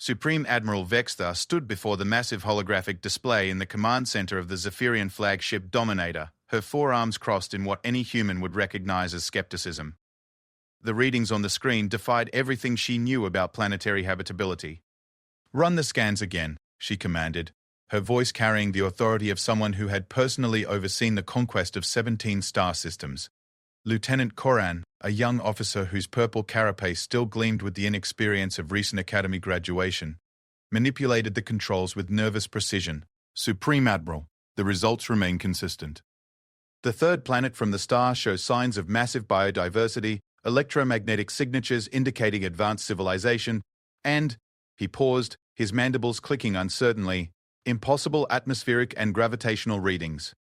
Supreme Admiral Vexta stood before the massive holographic display in the command center of the Zephyrian flagship Dominator, her forearms crossed in what any human would recognize as skepticism. The readings on the screen defied everything she knew about planetary habitability. "Run the scans again," she commanded, her voice carrying the authority of someone who had personally overseen the conquest of 17 star systems. Lieutenant Koran, a young officer whose purple carapace still gleamed with the inexperience of recent academy graduation, manipulated the controls with nervous precision. "Supreme Admiral, the results remain consistent. The third planet from the star shows signs of massive biodiversity, electromagnetic signatures indicating advanced civilization, and," he paused, his mandibles clicking uncertainly, "impossible atmospheric and gravitational readings."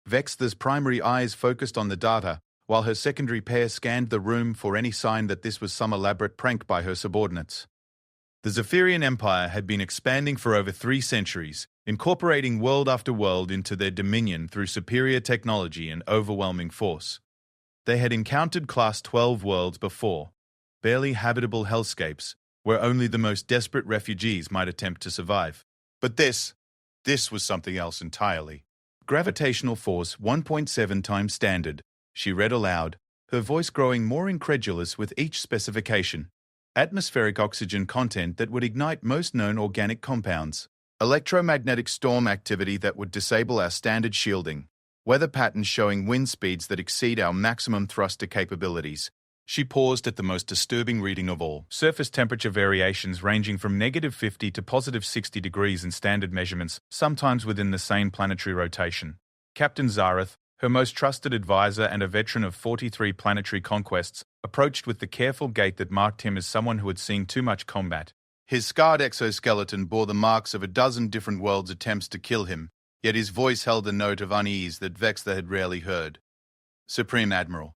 Vexta's primary eyes focused on the data, while her secondary pair scanned the room for any sign that this was some elaborate prank by her subordinates. The Zephyrian Empire had been expanding for over 3 centuries, incorporating world after world into their dominion through superior technology and overwhelming force. They had encountered Class 12 worlds before, barely habitable hellscapes, where only the most desperate refugees might attempt to survive. But this was something else entirely. "Gravitational force 1.7 times standard," she read aloud, her voice growing more incredulous with each specification. "Atmospheric oxygen content that would ignite most known organic compounds. Electromagnetic storm activity that would disable our standard shielding. Weather patterns showing wind speeds that exceed our maximum thruster capabilities." She paused at the most disturbing reading of all. Surface temperature variations ranging from -50 to +60 degrees in standard measurements, sometimes within the same planetary rotation. Captain Zareth, her most trusted advisor and a veteran of 43 planetary conquests, approached with the careful gait that marked him as someone who had seen too much combat. His scarred exoskeleton bore the marks of a dozen different worlds' attempts to kill him, yet his voice held a note of unease that Vexta had rarely heard. "Supreme Admiral,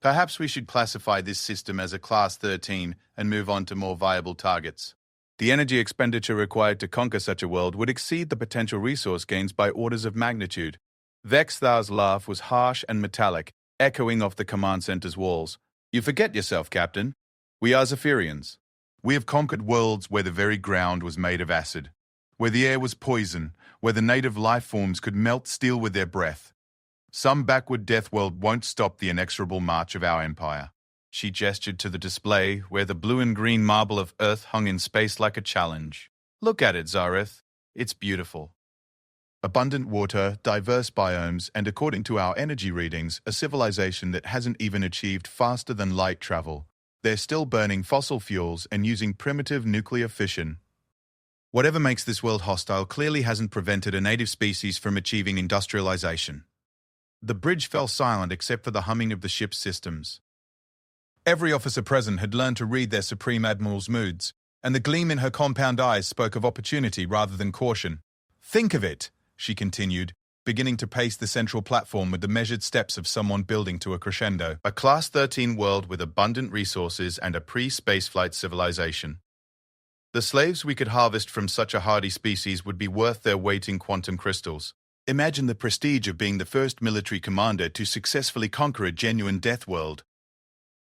perhaps we should classify this system as a Class 13 and move on to more viable targets. The energy expenditure required to conquer such a world would exceed the potential resource gains by orders of magnitude." Vexta's laugh was harsh and metallic, echoing off the command center's walls. "You forget yourself, Captain. We are Zephyrians. We have conquered worlds where the very ground was made of acid, where the air was poison, where the native life forms could melt steel with their breath. Some backward death world won't stop the inexorable march of our empire." She gestured to the display, where the blue and green marble of Earth hung in space like a challenge. "Look at it, Zareth. It's beautiful. Abundant water, diverse biomes, and according to our energy readings, a civilization that hasn't even achieved faster than light travel. They're still burning fossil fuels and using primitive nuclear fission. Whatever makes this world hostile clearly hasn't prevented a native species from achieving industrialization." The bridge fell silent except for the humming of the ship's systems. Every officer present had learned to read their Supreme Admiral's moods, and the gleam in her compound eyes spoke of opportunity rather than caution. "Think of it," she continued, beginning to pace the central platform with the measured steps of someone building to a crescendo. "A Class 13 world with abundant resources and a pre-spaceflight civilization. The slaves we could harvest from such a hardy species would be worth their weight in quantum crystals. Imagine the prestige of being the first military commander to successfully conquer a genuine death world."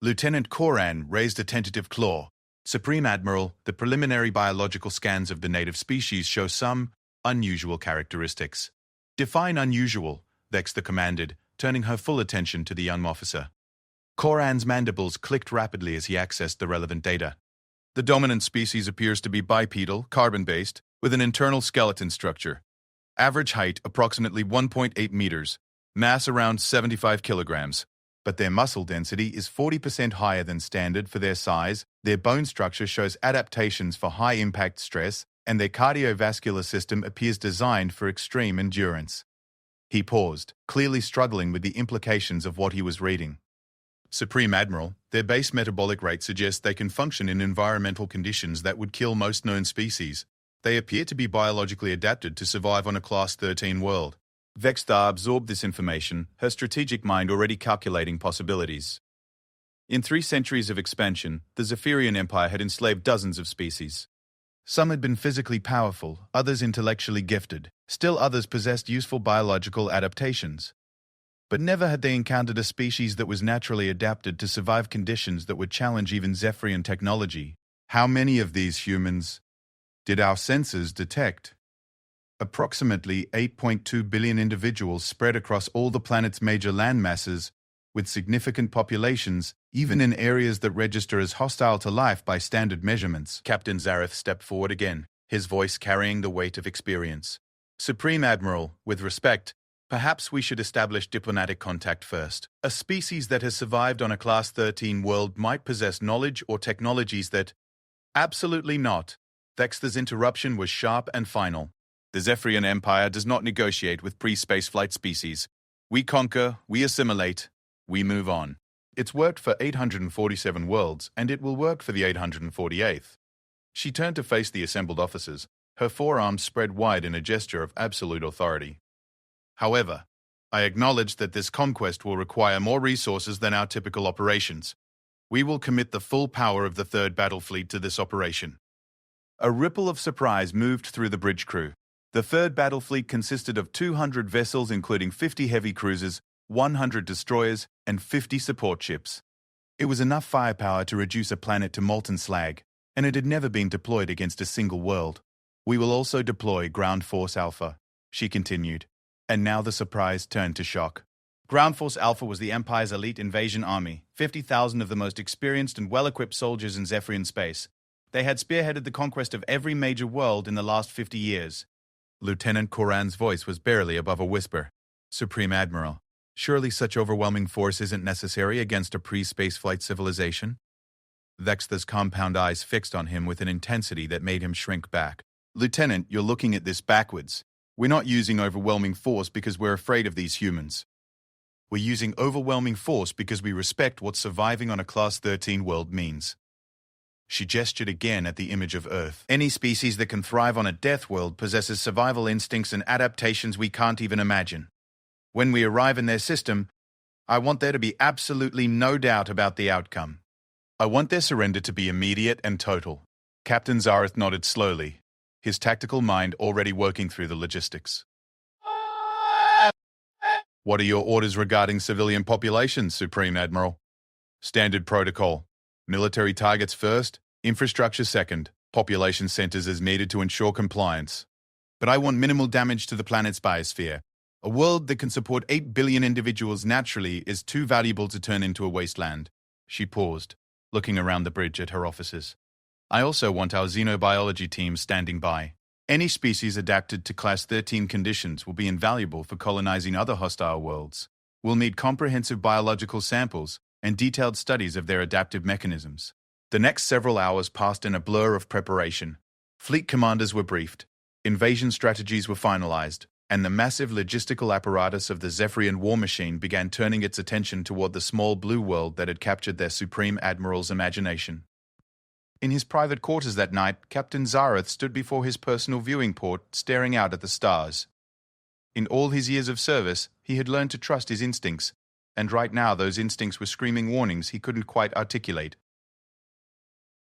Lieutenant Koran raised a tentative claw. "Supreme Admiral, the preliminary biological scans of the native species show some unusual characteristics." "Define unusual," Vexta commanded, turning her full attention to the young officer. Koran's mandibles clicked rapidly as he accessed the relevant data. "The dominant species appears to be bipedal, carbon-based, with an internal skeleton structure. Average height approximately 1.8 meters, mass around 75 kilograms. But their muscle density is 40% higher than standard for their size, their bone structure shows adaptations for high-impact stress, and their cardiovascular system appears designed for extreme endurance." He paused, clearly struggling with the implications of what he was reading. "Supreme Admiral, their base metabolic rate suggests they can function in environmental conditions that would kill most known species. They appear to be biologically adapted to survive on a Class 13 world." Vexta absorbed this information, her strategic mind already calculating possibilities. In 3 centuries of expansion, the Zephyrian Empire had enslaved dozens of species. Some had been physically powerful, others intellectually gifted, still others possessed useful biological adaptations. But never had they encountered a species that was naturally adapted to survive conditions that would challenge even Zephyrian technology. How many of these humans? did our sensors detect? Approximately 8.2 billion individuals spread across all the planet's major landmasses, with significant populations, even in areas that register as hostile to life by standard measurements. Captain Zareth stepped forward again, his voice carrying the weight of experience. Supreme Admiral, with respect, perhaps we should establish diplomatic contact first. A species that has survived on a Class 13 world might possess knowledge or technologies that... Absolutely not. Vextha's interruption was sharp and final. The Zephyrian Empire does not negotiate with pre-spaceflight species. We conquer, we assimilate, we move on. It's worked for 847 worlds, and it will work for the 848th. She turned to face the assembled officers, her forearms spread wide in a gesture of absolute authority. However, I acknowledge that this conquest will require more resources than our typical operations. We will commit the full power of the Third Battle Fleet to this operation. A ripple of surprise moved through the bridge crew. The Third Battle Fleet consisted of 200 vessels including 50 heavy cruisers, 100 destroyers, and 50 support ships. It was enough firepower to reduce a planet to molten slag, and it had never been deployed against a single world. We will also deploy Ground Force Alpha, she continued. And now the surprise turned to shock. Ground Force Alpha was the Empire's elite invasion army, 50,000 of the most experienced and well-equipped soldiers in Zephyrian space. They had spearheaded the conquest of every major world in the last 50 years. Lieutenant Koran's voice was barely above a whisper. Supreme Admiral, surely such overwhelming force isn't necessary against a pre-spaceflight civilization? Vextha's compound eyes fixed on him with an intensity that made him shrink back. Lieutenant, you're looking at this backwards. We're not using overwhelming force because we're afraid of these humans. We're using overwhelming force because we respect what surviving on a Class 13 world means. She gestured again at the image of Earth. Any species that can thrive on a death world possesses survival instincts and adaptations we can't even imagine. When we arrive in their system, I want there to be absolutely no doubt about the outcome. I want their surrender to be immediate and total. Captain Zareth nodded slowly, his tactical mind already working through the logistics. What are your orders regarding civilian populations, Supreme Admiral? Standard protocol. Military targets first, infrastructure second, population centers as needed to ensure compliance. But I want minimal damage to the planet's biosphere. A world that can support 8 billion individuals naturally is too valuable to turn into a wasteland. She paused, looking around the bridge at her officers. I also want our xenobiology team standing by. Any species adapted to Class 13 conditions will be invaluable for colonizing other hostile worlds. We'll need comprehensive biological samples and detailed studies of their adaptive mechanisms. The next several hours passed in a blur of preparation. Fleet commanders were briefed, invasion strategies were finalized, and the massive logistical apparatus of the Zephyrian war machine began turning its attention toward the small blue world that had captured their Supreme Admiral's imagination. In his private quarters that night, Captain Zareth stood before his personal viewing port, staring out at the stars. In all his years of service, he had learned to trust his instincts, and right now those instincts were screaming warnings he couldn't quite articulate.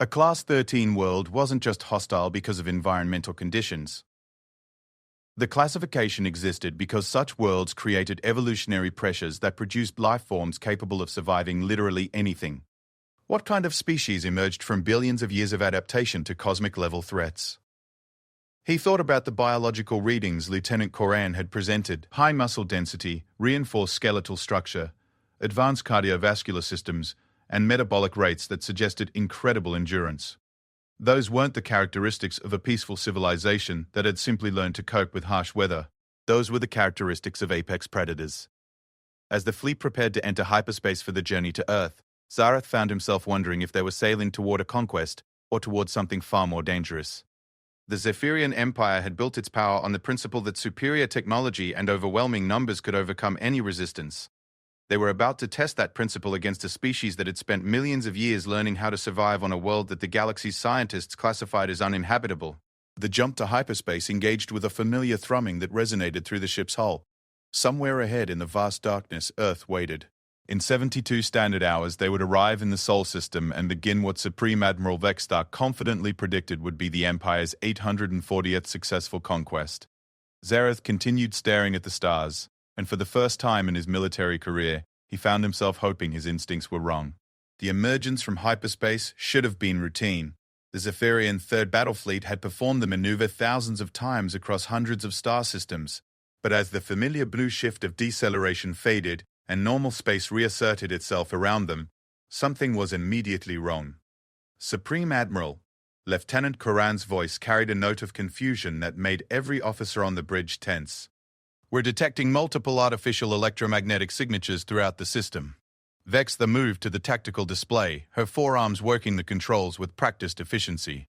A Class 13 world wasn't just hostile because of environmental conditions. The classification existed because such worlds created evolutionary pressures that produced life forms capable of surviving literally anything. What kind of species emerged from billions of years of adaptation to cosmic-level threats? He thought about the biological readings Lieutenant Koran had presented: high muscle density, reinforced skeletal structure, advanced cardiovascular systems, and metabolic rates that suggested incredible endurance. Those weren't the characteristics of a peaceful civilization that had simply learned to cope with harsh weather. Those were the characteristics of apex predators. As the fleet prepared to enter hyperspace for the journey to Earth, Zareth found himself wondering if they were sailing toward a conquest or toward something far more dangerous. The Zephyrian Empire had built its power on the principle that superior technology and overwhelming numbers could overcome any resistance. They were about to test that principle against a species that had spent millions of years learning how to survive on a world that the galaxy's scientists classified as uninhabitable. The jump to hyperspace engaged with a familiar thrumming that resonated through the ship's hull. Somewhere ahead in the vast darkness, Earth waited. In 72 standard hours, they would arrive in the Sol system and begin what Supreme Admiral Vextha confidently predicted would be the Empire's 840th successful conquest. Zareth continued staring at the stars, and for the first time in his military career, he found himself hoping his instincts were wrong. The emergence from hyperspace should have been routine, The Zephyrian Third Battle Fleet had performed the maneuver thousands of times across hundreds of star systems, but as the familiar blue shift of deceleration faded and normal space reasserted itself around them, something was immediately wrong. Supreme Admiral, Lieutenant Koran's voice carried a note of confusion that made every officer on the bridge tense. "We're detecting multiple artificial electromagnetic signatures throughout the system." Vextha moved to the tactical display, her forearms working the controls with practiced efficiency.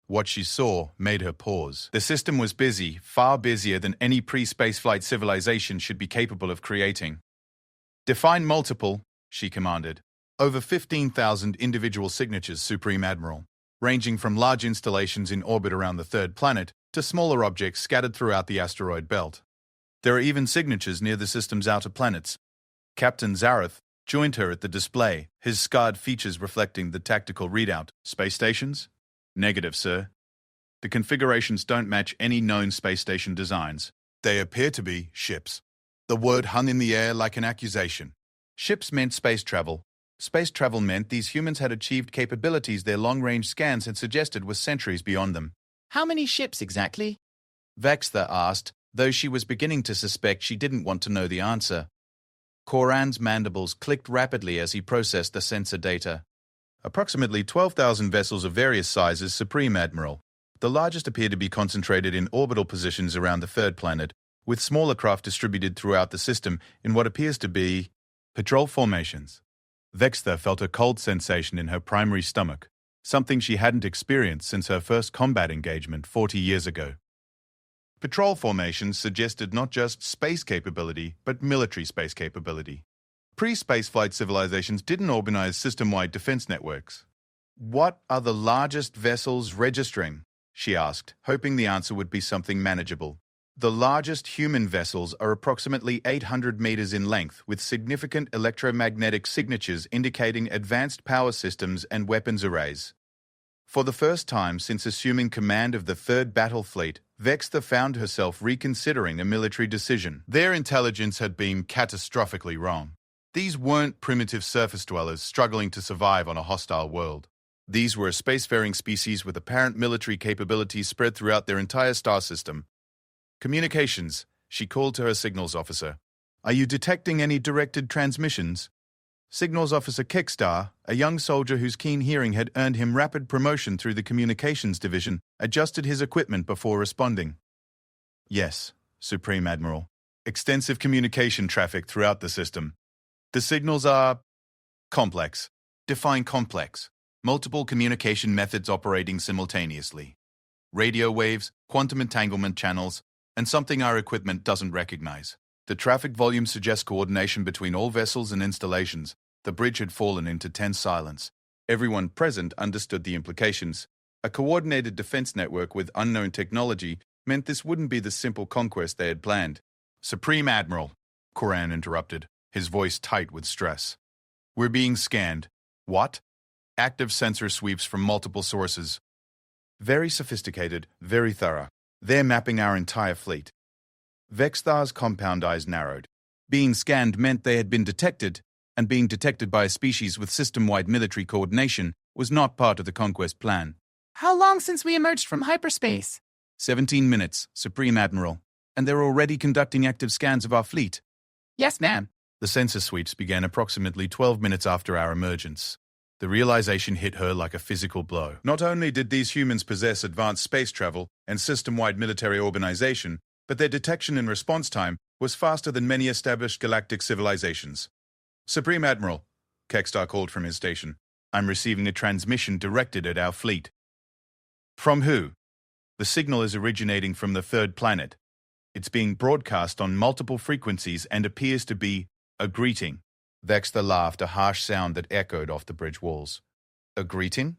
What she saw made her pause. The system was busy, far busier than any pre-spaceflight civilization should be capable of creating. "Define multiple," she commanded. "Over 15,000 individual signatures, Supreme Admiral, ranging from large installations in orbit around the third planet to smaller objects scattered throughout the asteroid belt. There are even signatures near the system's outer planets." Captain Zareth joined her at the display, his scarred features reflecting the tactical readout. "Space stations?" "Negative, sir. The configurations don't match any known space station designs. They appear to be ships." The word hung in the air like an accusation. Ships meant space travel. Space travel meant these humans had achieved capabilities their long-range scans had suggested were centuries beyond them. "How many ships exactly?" Vextha asked, though she was beginning to suspect she didn't want to know the answer. Koran's mandibles clicked rapidly as he processed the sensor data. "Approximately 12,000 vessels of various sizes, Supreme Admiral. The largest appear to be concentrated in orbital positions around the third planet, with smaller craft distributed throughout the system in what appears to be patrol formations." Vextha felt a cold sensation in her primary stomach, something she hadn't experienced since her first combat engagement 40 years ago. Patrol formations suggested not just space capability, but military space capability. Pre-spaceflight civilizations didn't organize system-wide defense networks. "What are the largest vessels registering?" she asked, hoping the answer would be something manageable. "The largest human vessels are approximately 800 meters in length, with significant electromagnetic signatures indicating advanced power systems and weapons arrays." For the first time since assuming command of the Third Battle Fleet, Vextha found herself reconsidering a military decision. Their intelligence had been catastrophically wrong. These weren't primitive surface dwellers struggling to survive on a hostile world. These were a spacefaring species with apparent military capabilities spread throughout their entire star system. "Communications," she called to her signals officer. "Are you detecting any directed transmissions?" Signals Officer Kickstar, a young soldier whose keen hearing had earned him rapid promotion through the communications division, adjusted his equipment before responding. "Yes, Supreme Admiral. Extensive communication traffic throughout the system. The signals are complex. Define complex. Multiple communication methods operating simultaneously. Radio waves, quantum entanglement channels, and something our equipment doesn't recognize. The traffic volume suggests coordination between all vessels and installations. The bridge had fallen into tense silence. Everyone present understood the implications. A coordinated defense network with unknown technology meant this wouldn't be the simple conquest they had planned. "Supreme Admiral," Koran interrupted, his voice tight with stress. "We're being scanned." "What?" "Active sensor sweeps from multiple sources. Very sophisticated, very thorough. They're mapping our entire fleet." Vexthar's compound eyes narrowed. Being scanned meant they had been detected, and being detected by a species with system-wide military coordination was not part of the conquest plan. "How long since we emerged from hyperspace?" 17 minutes, Supreme Admiral, and they're already conducting active scans of our fleet. "Yes, ma'am." The sensor sweeps began approximately 12 minutes after our emergence. The realization hit her like a physical blow. Not only did these humans possess advanced space travel and system-wide military organization, but their detection and response time was faster than many established galactic civilizations. "Supreme Admiral," Kekstar called from his station, "I'm receiving a transmission directed at our fleet." "From who?" "The signal is originating from the third planet. It's being broadcast on multiple frequencies and appears to be a greeting." Vextha laughed, a harsh sound that echoed off the bridge walls. "A greeting?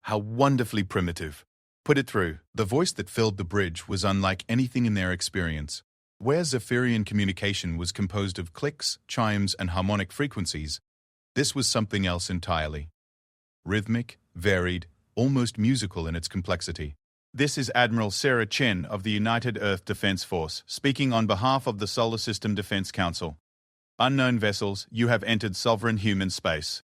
How wonderfully primitive. Put it through." The voice that filled the bridge was unlike anything in their experience. Where Zephyrian communication was composed of clicks, chimes, and harmonic frequencies, this was something else entirely. Rhythmic, varied, almost musical in its complexity. "This is Admiral Sarah Chen of the United Earth Defense Force, speaking on behalf of the Solar System Defense Council. Unknown vessels, you have entered sovereign human space.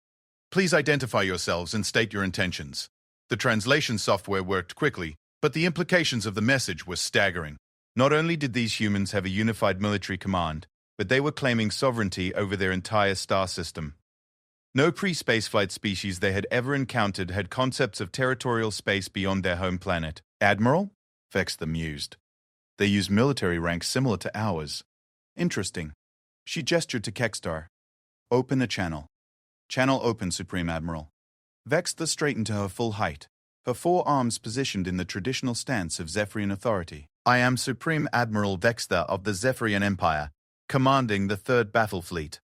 Please identify yourselves and state your intentions." The translation software worked quickly, but the implications of the message were staggering. Not only did these humans have a unified military command, but they were claiming sovereignty over their entire star system. No pre-spaceflight species they had ever encountered had concepts of territorial space beyond their home planet. Admiral? Vextha mused. They use military ranks similar to ours. Interesting. She gestured to Kextar. Open a channel. Channel open, Supreme Admiral. Vextha straightened to her full height, her forearms positioned in the traditional stance of Zephyrian authority. I am Supreme Admiral Vextha of the Zephyrian Empire, commanding the 3rd Battle Fleet.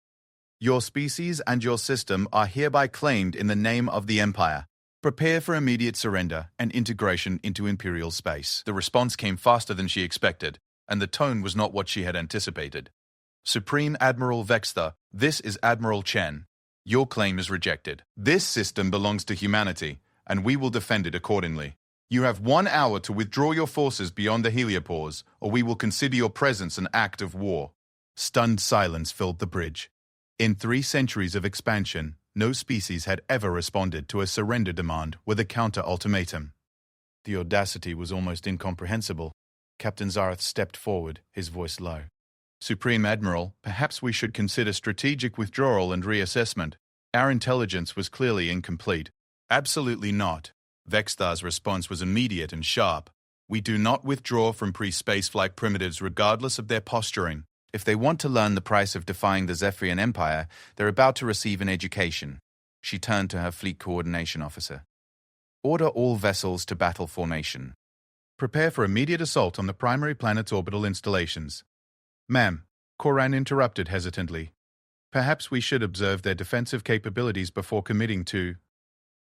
Your species and your system are hereby claimed in the name of the Empire. Prepare for immediate surrender and integration into Imperial space. The response came faster than she expected, and the tone was not what she had anticipated. Supreme Admiral Vextha, this is Admiral Chen. Your claim is rejected. This system belongs to humanity, and we will defend it accordingly. You have 1 hour to withdraw your forces beyond the heliopause, or we will consider your presence an act of war. Stunned silence filled the bridge. In 3 centuries of expansion, no species had ever responded to a surrender demand with a counter-ultimatum. The audacity was almost incomprehensible. Captain Zareth stepped forward, his voice low. Supreme Admiral, perhaps we should consider strategic withdrawal and reassessment. Our intelligence was clearly incomplete. Absolutely not. Vexthar's response was immediate and sharp. We do not withdraw from pre-spaceflight primitives regardless of their posturing. If they want to learn the price of defying the Zephyrian Empire, they're about to receive an education. She turned to her fleet coordination officer. Order all vessels to battle formation. Prepare for immediate assault on the primary planet's orbital installations. Ma'am, Koran interrupted hesitantly. Perhaps we should observe their defensive capabilities before committing to...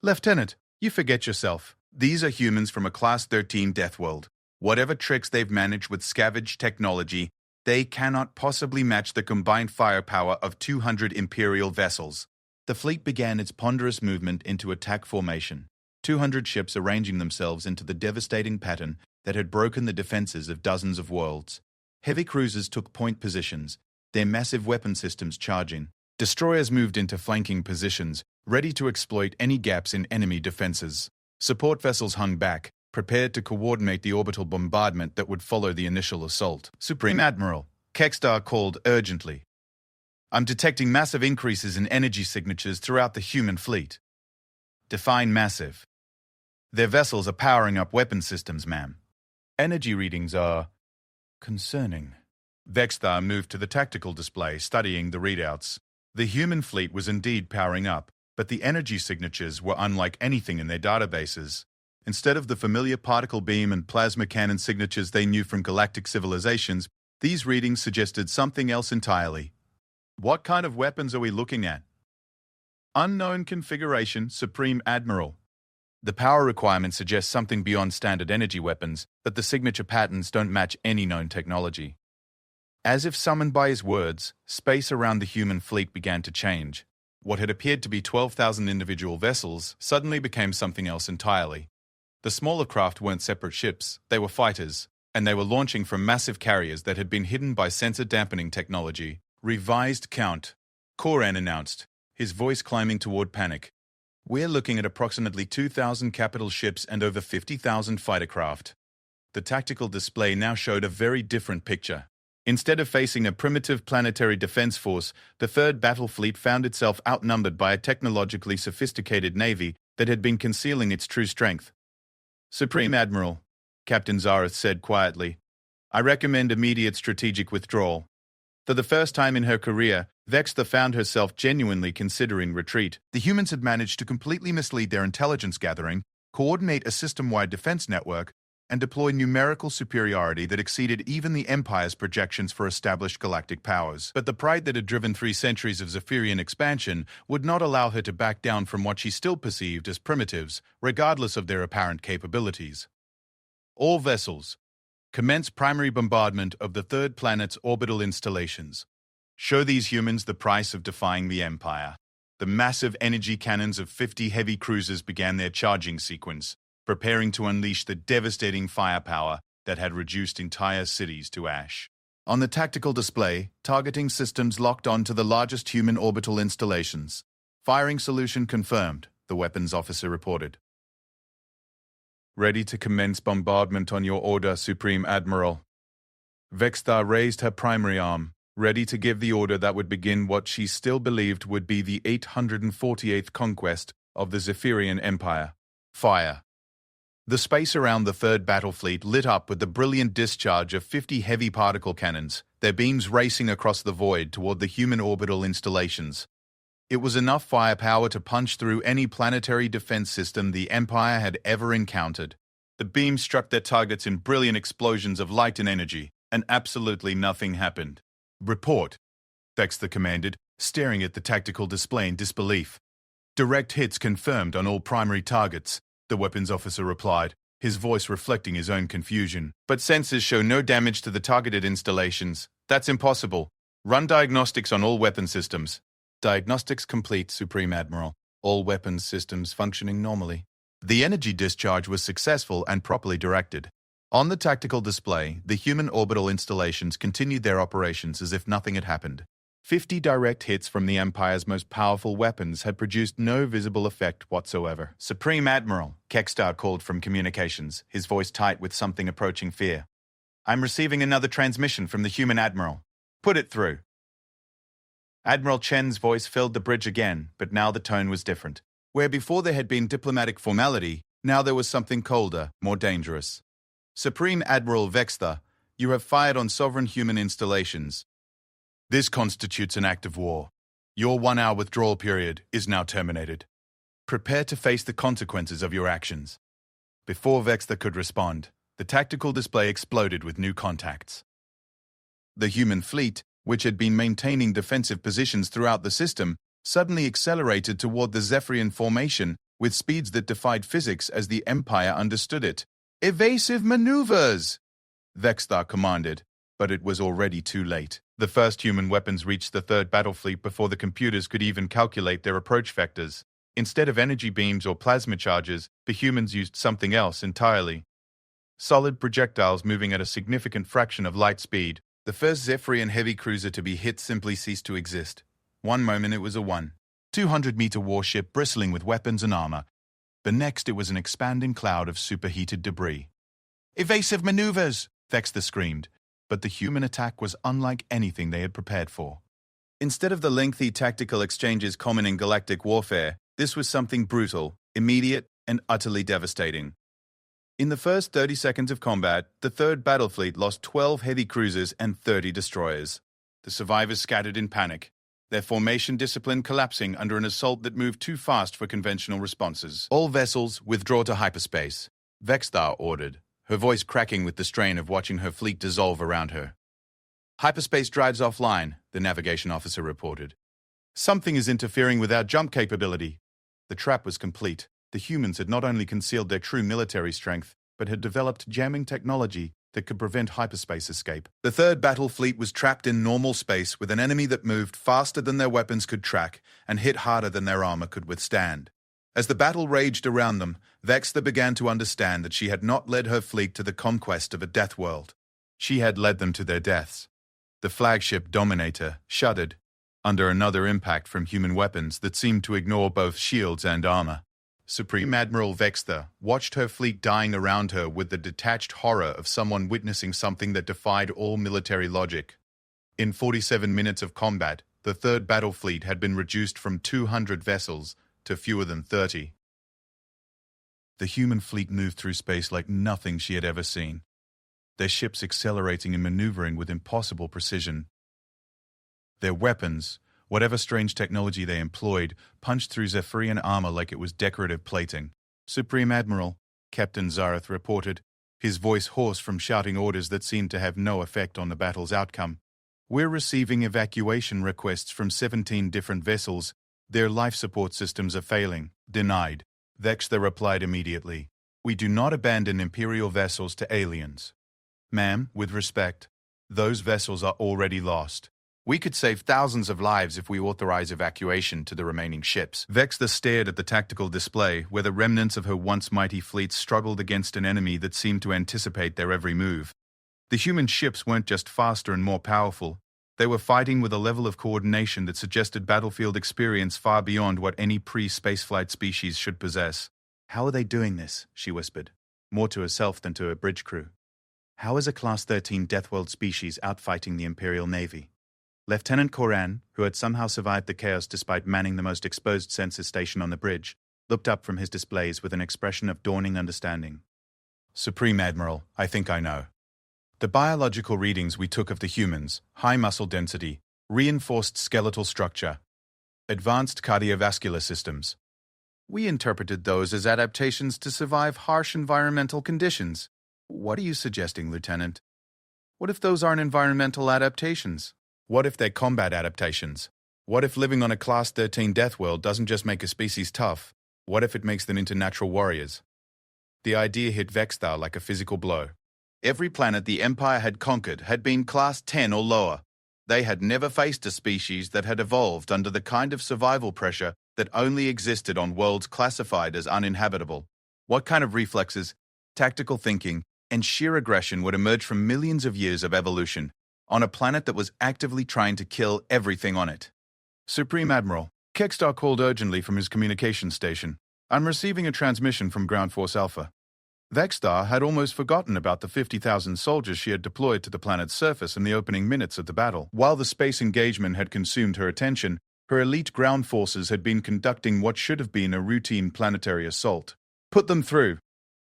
Lieutenant, you forget yourself. These are humans from a Class 13 death world. Whatever tricks they've managed with scavenged technology, they cannot possibly match the combined firepower of 200 Imperial vessels. The fleet began its ponderous movement into attack formation, 200 ships arranging themselves into the devastating pattern that had broken the defenses of dozens of worlds. Heavy cruisers took point positions, their massive weapon systems charging. Destroyers moved into flanking positions, ready to exploit any gaps in enemy defenses. Support vessels hung back, prepared to coordinate the orbital bombardment that would follow the initial assault. Supreme Admiral, Kextar called urgently. I'm detecting massive increases in energy signatures throughout the human fleet. Define massive. Their vessels are powering up weapon systems, ma'am. Energy readings are... concerning. Vexthar moved to the tactical display, studying the readouts. The human fleet was indeed powering up, but the energy signatures were unlike anything in their databases. Instead of the familiar particle beam and plasma cannon signatures they knew from galactic civilizations, these readings suggested something else entirely. What kind of weapons are we looking at? Unknown configuration, Supreme Admiral. The power requirement suggests something beyond standard energy weapons, but the signature patterns don't match any known technology. As if summoned by his words, space around the human fleet began to change. What had appeared to be 12,000 individual vessels suddenly became something else entirely. The smaller craft weren't separate ships, they were fighters, and they were launching from massive carriers that had been hidden by sensor dampening technology. Revised count, Koran announced, his voice climbing toward panic. We're looking at approximately 2,000 capital ships and over 50,000 fighter craft. The tactical display now showed a very different picture. Instead of facing a primitive planetary defense force, the 3rd Battle Fleet found itself outnumbered by a technologically sophisticated navy that had been concealing its true strength. Supreme Admiral, Captain Zareth said quietly, I recommend immediate strategic withdrawal. For the first time in her career, Vextha found herself genuinely considering retreat. The humans had managed to completely mislead their intelligence gathering, coordinate a system-wide defense network, and deploy numerical superiority that exceeded even the Empire's projections for established galactic powers. But the pride that had driven 3 centuries of Zephyrian expansion would not allow her to back down from what she still perceived as primitives, regardless of their apparent capabilities. All vessels, commence primary bombardment of the 3rd planet's orbital installations. Show these humans the price of defying the Empire. The massive energy cannons of 50 heavy cruisers began their charging sequence, preparing to unleash the devastating firepower that had reduced entire cities to ash. On the tactical display, targeting systems locked on to the largest human orbital installations. Firing solution confirmed, the weapons officer reported. Ready to commence bombardment on your order, Supreme Admiral. Vexthar raised her primary arm, ready to give the order that would begin what she still believed would be the 848th conquest of the Zephyrian Empire. Fire. The space around the third battle fleet lit up with the brilliant discharge of 50 heavy particle cannons, their beams racing across the void toward the human orbital installations. It was enough firepower to punch through any planetary defense system the Empire had ever encountered. The beams struck their targets in brilliant explosions of light and energy, and absolutely nothing happened. Report, Vexthar commanded, staring at the tactical display in disbelief. Direct hits confirmed on all primary targets, the weapons officer replied, his voice reflecting his own confusion. But sensors show no damage to the targeted installations. That's impossible. Run diagnostics on all weapon systems. Diagnostics complete, Supreme Admiral. All weapons systems functioning normally. The energy discharge was successful and properly directed. On the tactical display, the human orbital installations continued their operations as if nothing had happened. 50 direct hits from the Empire's most powerful weapons had produced no visible effect whatsoever. Supreme Admiral, Kextar called from communications, his voice tight with something approaching fear. I'm receiving another transmission from the human Admiral. Put it through. Admiral Chen's voice filled the bridge again, but now the tone was different. Where before there had been diplomatic formality, now there was something colder, more dangerous. Supreme Admiral Vexthar, you have fired on sovereign human installations. This constitutes an act of war. Your 1-hour withdrawal period is now terminated. Prepare to face the consequences of your actions. Before Vexthar could respond, the tactical display exploded with new contacts. The human fleet, which had been maintaining defensive positions throughout the system, suddenly accelerated toward the Zephyrian formation with speeds that defied physics as the Empire understood it. Evasive maneuvers! Vexthar commanded, but it was already too late. The first human weapons reached the third battle fleet before the computers could even calculate their approach vectors. Instead of energy beams or plasma charges, the humans used something else entirely. Solid projectiles moving at a significant fraction of light speed. The first Zephyrian heavy cruiser to be hit simply ceased to exist. One moment it was a 200-meter warship bristling with weapons and armor. The next it was an expanding cloud of superheated debris. Evasive maneuvers! Vexthar screamed, but the human attack was unlike anything they had prepared for. Instead of the lengthy tactical exchanges common in galactic warfare, this was something brutal, immediate, and utterly devastating. In the first 30 seconds of combat, the third battle fleet lost 12 heavy cruisers and 30 destroyers. The survivors scattered in panic, their formation discipline collapsing under an assault that moved too fast for conventional responses. All vessels withdraw to hyperspace, Vexthar ordered, her voice cracking with the strain of watching her fleet dissolve around her. Hyperspace drives offline, the navigation officer reported. Something is interfering with our jump capability. The trap was complete. The humans had not only concealed their true military strength, but had developed jamming technology that could prevent hyperspace escape. The third battle fleet was trapped in normal space with an enemy that moved faster than their weapons could track and hit harder than their armor could withstand. As the battle raged around them, Vexthar began to understand that she had not led her fleet to the conquest of a death world. She had led them to their deaths. The flagship Dominator shuddered under another impact from human weapons that seemed to ignore both shields and armor. Supreme Admiral Vexthar watched her fleet dying around her with the detached horror of someone witnessing something that defied all military logic. In 47 minutes of combat, the third battle fleet had been reduced from 200 vessels to fewer than 30. The human fleet moved through space like nothing she had ever seen, their ships accelerating and maneuvering with impossible precision. Their weapons, whatever strange technology they employed, punched through Zephyrian armor like it was decorative plating. Supreme Admiral, Captain Zareth reported, his voice hoarse from shouting orders that seemed to have no effect on the battle's outcome. We're receiving evacuation requests from 17 different vessels. Their life support systems are failing. Denied. Vexthar replied immediately. We do not abandon Imperial vessels to aliens. Ma'am, with respect, those vessels are already lost. We could save thousands of lives if we authorize evacuation to the remaining ships. Vexthar stared at the tactical display, where the remnants of her once mighty fleet struggled against an enemy that seemed to anticipate their every move. The human ships weren't just faster and more powerful. They were fighting with a level of coordination that suggested battlefield experience far beyond what any pre-spaceflight species should possess. How are they doing this? She whispered. more to herself than to her bridge crew. How is a Class 13 Deathworld species outfighting the Imperial Navy? Lieutenant Koran, who had somehow survived the chaos despite manning the most exposed sensor station on the bridge, looked up from his displays with an expression of dawning understanding. Supreme Admiral, I think I know. The biological readings we took of the humans, high muscle density, reinforced skeletal structure, advanced cardiovascular systems. We interpreted those as adaptations to survive harsh environmental conditions. What are you suggesting, Lieutenant? What if those aren't environmental adaptations? What if they're combat adaptations? What if living on a Class 13 death world doesn't just make a species tough? What if it makes them into natural warriors? The idea hit Vexthar like a physical blow. Every planet the Empire had conquered had been Class 10 or lower. They had never faced a species that had evolved under the kind of survival pressure that only existed on worlds classified as uninhabitable. What kind of reflexes, tactical thinking, and sheer aggression would emerge from millions of years of evolution on a planet that was actively trying to kill everything on it? Supreme Admiral, Kekstar called urgently from his communications station. I'm receiving a transmission from Ground Force Alpha. Vexthar had almost forgotten about the 50,000 soldiers she had deployed to the planet's surface in the opening minutes of the battle. While the space engagement had consumed her attention, her elite ground forces had been conducting what should have been a routine planetary assault. Put them through.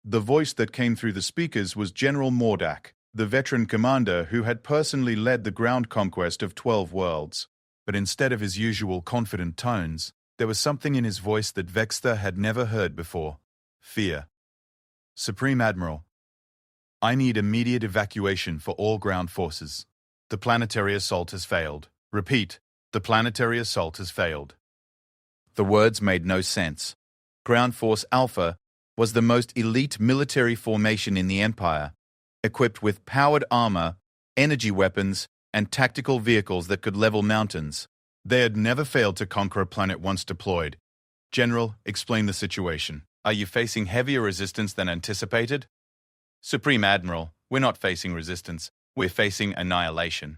The voice that came through the speakers was General Mordak, the veteran commander who had personally led the ground conquest of 12 worlds. But instead of his usual confident tones, there was something in his voice that Vexthar had never heard before: fear. Supreme Admiral, I need immediate evacuation for all ground forces. The planetary assault has failed. Repeat, the planetary assault has failed. The words made no sense. Ground Force Alpha was the most elite military formation in the Empire, equipped with powered armor, energy weapons, and tactical vehicles that could level mountains. They had never failed to conquer a planet once deployed. General, explain the situation. Are you facing heavier resistance than anticipated? Supreme Admiral, we're not facing resistance. We're facing annihilation.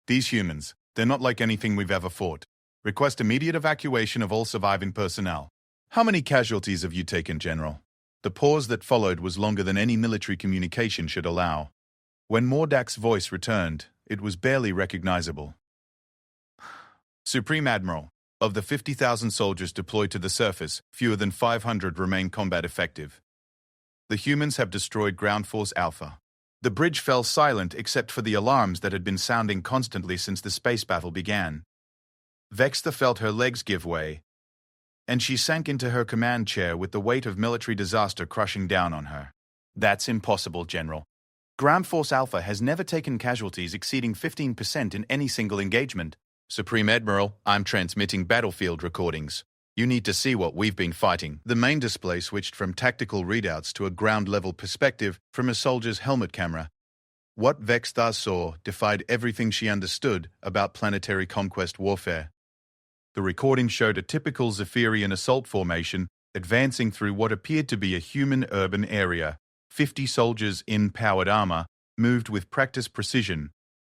These humans, they're not like anything we've ever fought. Request immediate evacuation of all surviving personnel. How many casualties have you taken, General? The pause that followed was longer than any military communication should allow. When Mordak's voice returned, it was barely recognizable. Supreme Admiral, of the 50,000 soldiers deployed to the surface, fewer than 500 remain combat effective. The humans have destroyed Ground Force Alpha. The bridge fell silent except for the alarms that had been sounding constantly since the space battle began. Vexthar felt her legs give way, and she sank into her command chair with the weight of military disaster crushing down on her. That's impossible, General. Ground Force Alpha has never taken casualties exceeding 15% in any single engagement. Supreme Admiral, I'm transmitting battlefield recordings. You need to see what we've been fighting. The main display switched from tactical readouts to a ground-level perspective from a soldier's helmet camera. What Vexthar saw defied everything she understood about planetary conquest warfare. The recording showed a typical Zephyrian assault formation advancing through what appeared to be a human urban area. 50 soldiers in powered armor moved with practiced precision,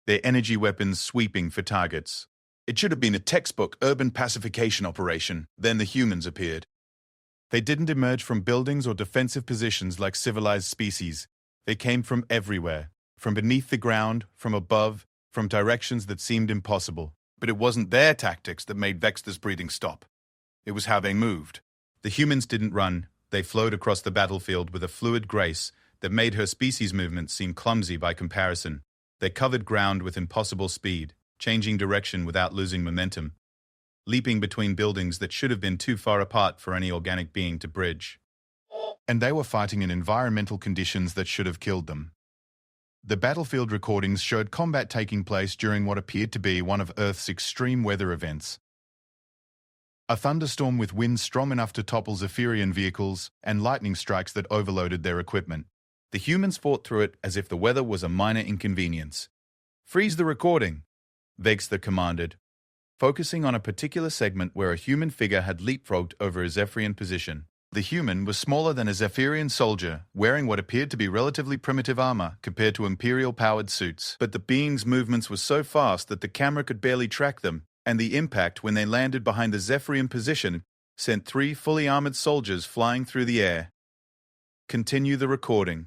their energy weapons sweeping for targets. It should have been a textbook urban pacification operation. Then the humans appeared. They didn't emerge from buildings or defensive positions like civilized species. They came from everywhere, from beneath the ground, from above, from directions that seemed impossible. But it wasn't their tactics that made Vexthar's breathing stop. It was how they moved. The humans didn't run. They flowed across the battlefield with a fluid grace that made her species' movements seem clumsy by comparison. They covered ground with impossible speed, changing direction without losing momentum, leaping between buildings that should have been too far apart for any organic being to bridge. And they were fighting in environmental conditions that should have killed them. The battlefield recordings showed combat taking place during what appeared to be one of Earth's extreme weather events. A thunderstorm with winds strong enough to topple Zephyrian vehicles and lightning strikes that overloaded their equipment. The humans fought through it as if the weather was a minor inconvenience. Freeze the recording, Vexthar commanded, focusing on a particular segment where a human figure had leapfrogged over a Zephyrian position. The human was smaller than a Zephyrian soldier, wearing what appeared to be relatively primitive armor compared to Imperial-powered suits. But the being's movements were so fast that the camera could barely track them, and the impact when they landed behind the Zephyrian position sent 3 fully armored soldiers flying through the air. Continue the recording.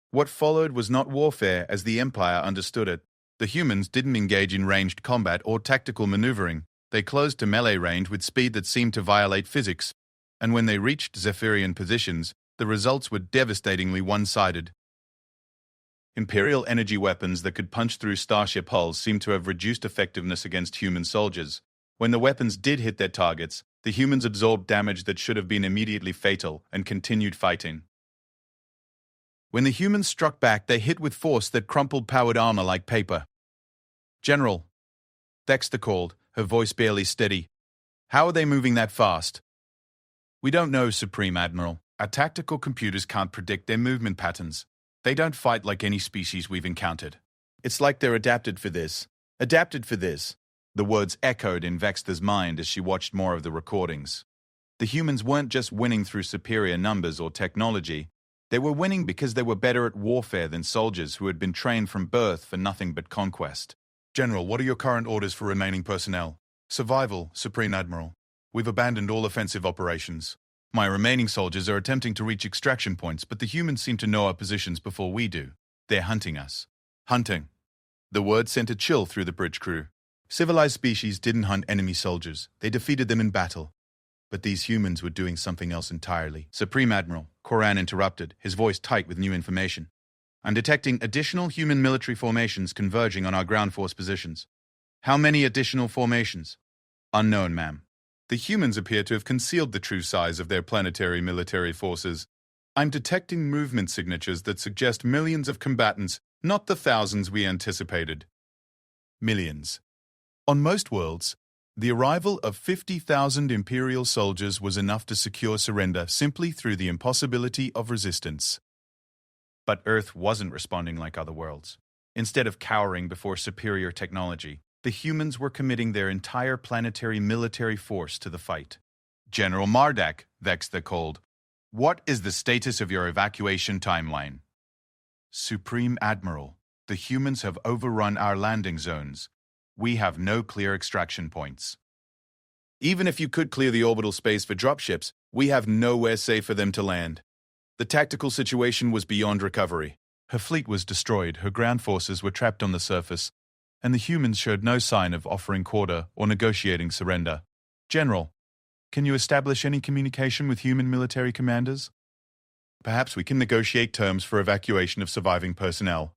What followed was not warfare as the Empire understood it. The humans didn't engage in ranged combat or tactical maneuvering. They closed to melee range with speed that seemed to violate physics. And when they reached Zephyrian positions, the results were devastatingly one-sided. Imperial energy weapons that could punch through starship hulls seemed to have reduced effectiveness against human soldiers. When the weapons did hit their targets, the humans absorbed damage that should have been immediately fatal and continued fighting. When the humans struck back, they hit with force that crumpled powered armor like paper. "General," Dexter called, her voice barely steady. "How are they moving that fast?" "We don't know, Supreme Admiral. Our tactical computers can't predict their movement patterns. They don't fight like any species we've encountered. It's like they're adapted for this. Adapted for this." The words echoed in Vexta's mind as she watched more of the recordings. The humans weren't just winning through superior numbers or technology. They were winning because they were better at warfare than soldiers who had been trained from birth for nothing but conquest. "General, what are your current orders for remaining personnel?" "Survival, Supreme Admiral. We've abandoned all offensive operations. My remaining soldiers are attempting to reach extraction points, but the humans seem to know our positions before we do. They're hunting us." "Hunting." The word sent a chill through the bridge crew. Civilized species didn't hunt enemy soldiers. They defeated them in battle. But these humans were doing something else entirely. "Supreme Admiral," Koran interrupted, his voice tight with new information. "I'm detecting additional human military formations converging on our ground force positions." "How many additional formations?" "Unknown, ma'am. The humans appear to have concealed the true size of their planetary military forces. I'm detecting movement signatures that suggest millions of combatants, not the thousands we anticipated." Millions. On most worlds, the arrival of 50,000 Imperial soldiers was enough to secure surrender simply through the impossibility of resistance. But Earth wasn't responding like other worlds. Instead of cowering before superior technology, the humans were committing their entire planetary military force to the fight. "General Mardak," Vexta called, "what is the status of your evacuation timeline?" "Supreme Admiral, the humans have overrun our landing zones. We have no clear extraction points. Even if you could clear the orbital space for dropships, we have nowhere safe for them to land. The tactical situation was beyond recovery." Her fleet was destroyed, her ground forces were trapped on the surface, and the humans showed no sign of offering quarter or negotiating surrender. "General, can you establish any communication with human military commanders?" "Perhaps we can negotiate terms for evacuation of surviving personnel."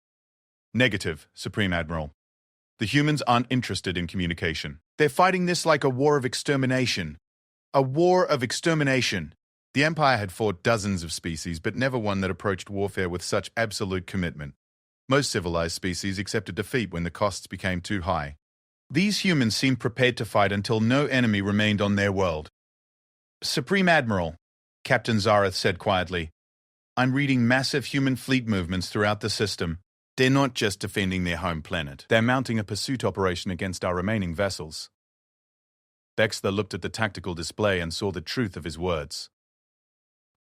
"Negative, Supreme Admiral. The humans aren't interested in communication. They're fighting this like a war of extermination. A war of extermination." The Empire had fought dozens of species, but never one that approached warfare with such absolute commitment. Most civilized species accepted defeat when the costs became too high. These humans seemed prepared to fight until no enemy remained on their world. "Supreme Admiral," Captain Zareth said quietly, "I'm reading massive human fleet movements throughout the system. They're not just defending their home planet. They're mounting a pursuit operation against our remaining vessels." Vexta looked at the tactical display and saw the truth of his words.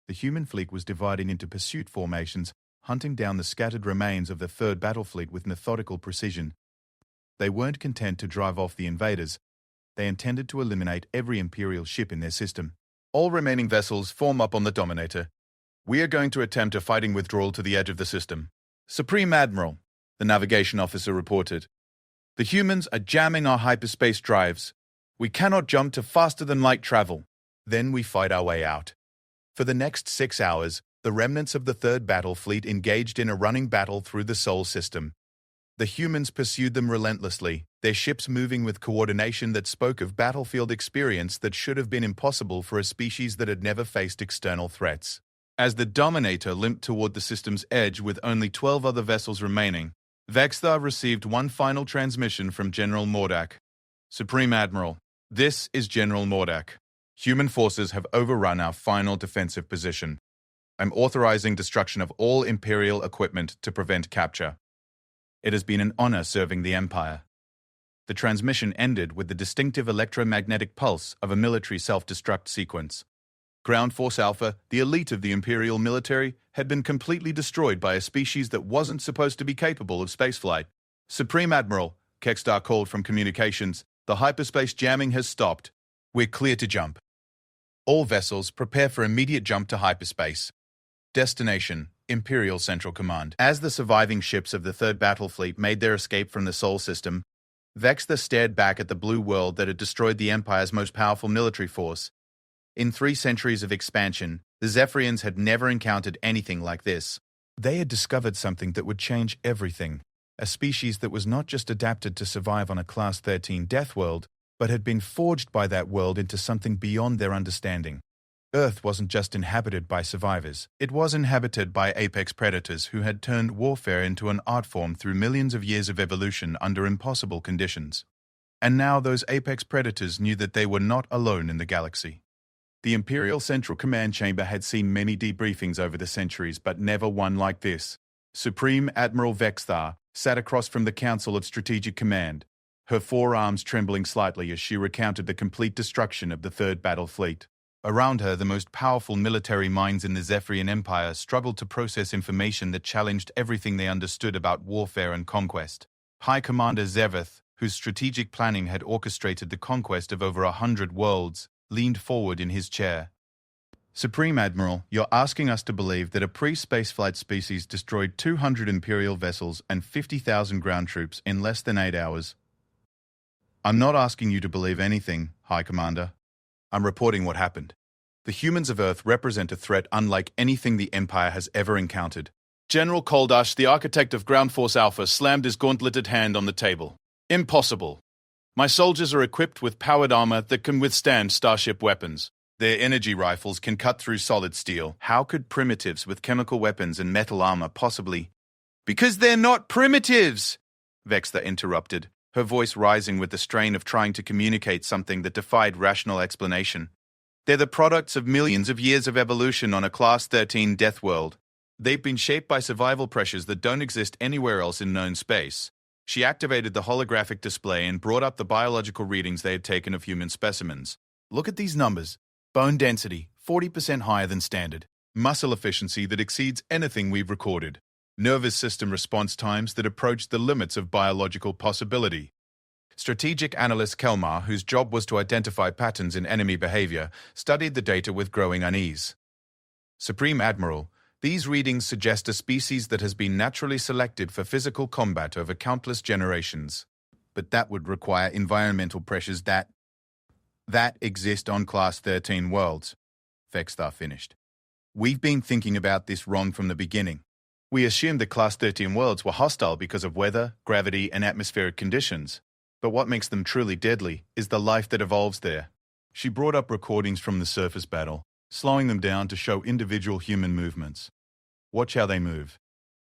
The human fleet was dividing into pursuit formations, hunting down the scattered remains of the Third Battle Fleet with methodical precision. They weren't content to drive off the invaders. They intended to eliminate every Imperial ship in their system. "All remaining vessels form up on the Dominator. We are going to attempt a fighting withdrawal to the edge of the system." "Supreme Admiral," the navigation officer reported, "the humans are jamming our hyperspace drives. We cannot jump to faster-than-light travel. Then we fight our way out." For the next 6 hours, the remnants of the Third Battle Fleet engaged in a running battle through the Sol system. The humans pursued them relentlessly, their ships moving with coordination that spoke of battlefield experience that should have been impossible for a species that had never faced external threats. As the Dominator limped toward the system's edge with only 12 other vessels remaining, Vexta received one final transmission from General Mordak. "Supreme Admiral, this is General Mordak. Human forces have overrun our final defensive position. I'm authorizing destruction of all Imperial equipment to prevent capture. It has been an honor serving the Empire." The transmission ended with the distinctive electromagnetic pulse of a military self-destruct sequence. Ground Force Alpha, the elite of the Imperial military, had been completely destroyed by a species that wasn't supposed to be capable of spaceflight. "Supreme Admiral," Kextar called from communications, "the hyperspace jamming has stopped. We're clear to jump. All vessels prepare for immediate jump to hyperspace." Destination: Imperial Central Command. As the surviving ships of the Third Battle Fleet made their escape from the Sol system, Vextha stared back at the blue world that had destroyed the Empire's most powerful military force. In 3 centuries of expansion, the Zephyrians had never encountered anything like this. They had discovered something that would change everything. A species that was not just adapted to survive on a Class 13 death world, but had been forged by that world into something beyond their understanding. Earth wasn't just inhabited by survivors. It was inhabited by apex predators who had turned warfare into an art form through millions of years of evolution under impossible conditions. And now those apex predators knew that they were not alone in the galaxy. The Imperial Central Command Chamber had seen many debriefings over the centuries, but never one like this. Supreme Admiral Vextha sat across from the Council of Strategic Command, her forearms trembling slightly as she recounted the complete destruction of the Third Battle Fleet. Around her, the most powerful military minds in the Zephyrian Empire struggled to process information that challenged everything they understood about warfare and conquest. High Commander Zeveth, whose strategic planning had orchestrated the conquest of over 100 worlds, leaned forward in his chair. Supreme Admiral, you're asking us to believe that a pre-spaceflight species destroyed 200 Imperial vessels and 50,000 ground troops in less than 8 hours. I'm not asking you to believe anything, High Commander. I'm reporting what happened. The humans of Earth represent a threat unlike anything the Empire has ever encountered. General Koldash, the architect of Ground Force Alpha, slammed his gauntleted hand on the table. Impossible. My soldiers are equipped with powered armor that can withstand starship weapons. Their energy rifles can cut through solid steel. How could primitives with chemical weapons and metal armor possibly? Because they're not primitives! Vextha interrupted, her voice rising with the strain of trying to communicate something that defied rational explanation. They're the products of millions of years of evolution on a Class 13 death world. They've been shaped by survival pressures that don't exist anywhere else in known space. She activated the holographic display and brought up the biological readings they had taken of human specimens. Look at these numbers. Bone density, 40% higher than standard. Muscle efficiency that exceeds anything we've recorded. Nervous system response times that approach the limits of biological possibility. Strategic analyst Kelmar, whose job was to identify patterns in enemy behavior, studied the data with growing unease. Supreme Admiral, these readings suggest a species that has been naturally selected for physical combat over countless generations. But that would require environmental pressures that exist on Class 13 worlds. Vextha finished. We've been thinking about this wrong from the beginning. We assumed that Class 13 worlds were hostile because of weather, gravity, and atmospheric conditions. But what makes them truly deadly is the life that evolves there. She brought up recordings from the surface battle, slowing them down to show individual human movements. Watch how they move.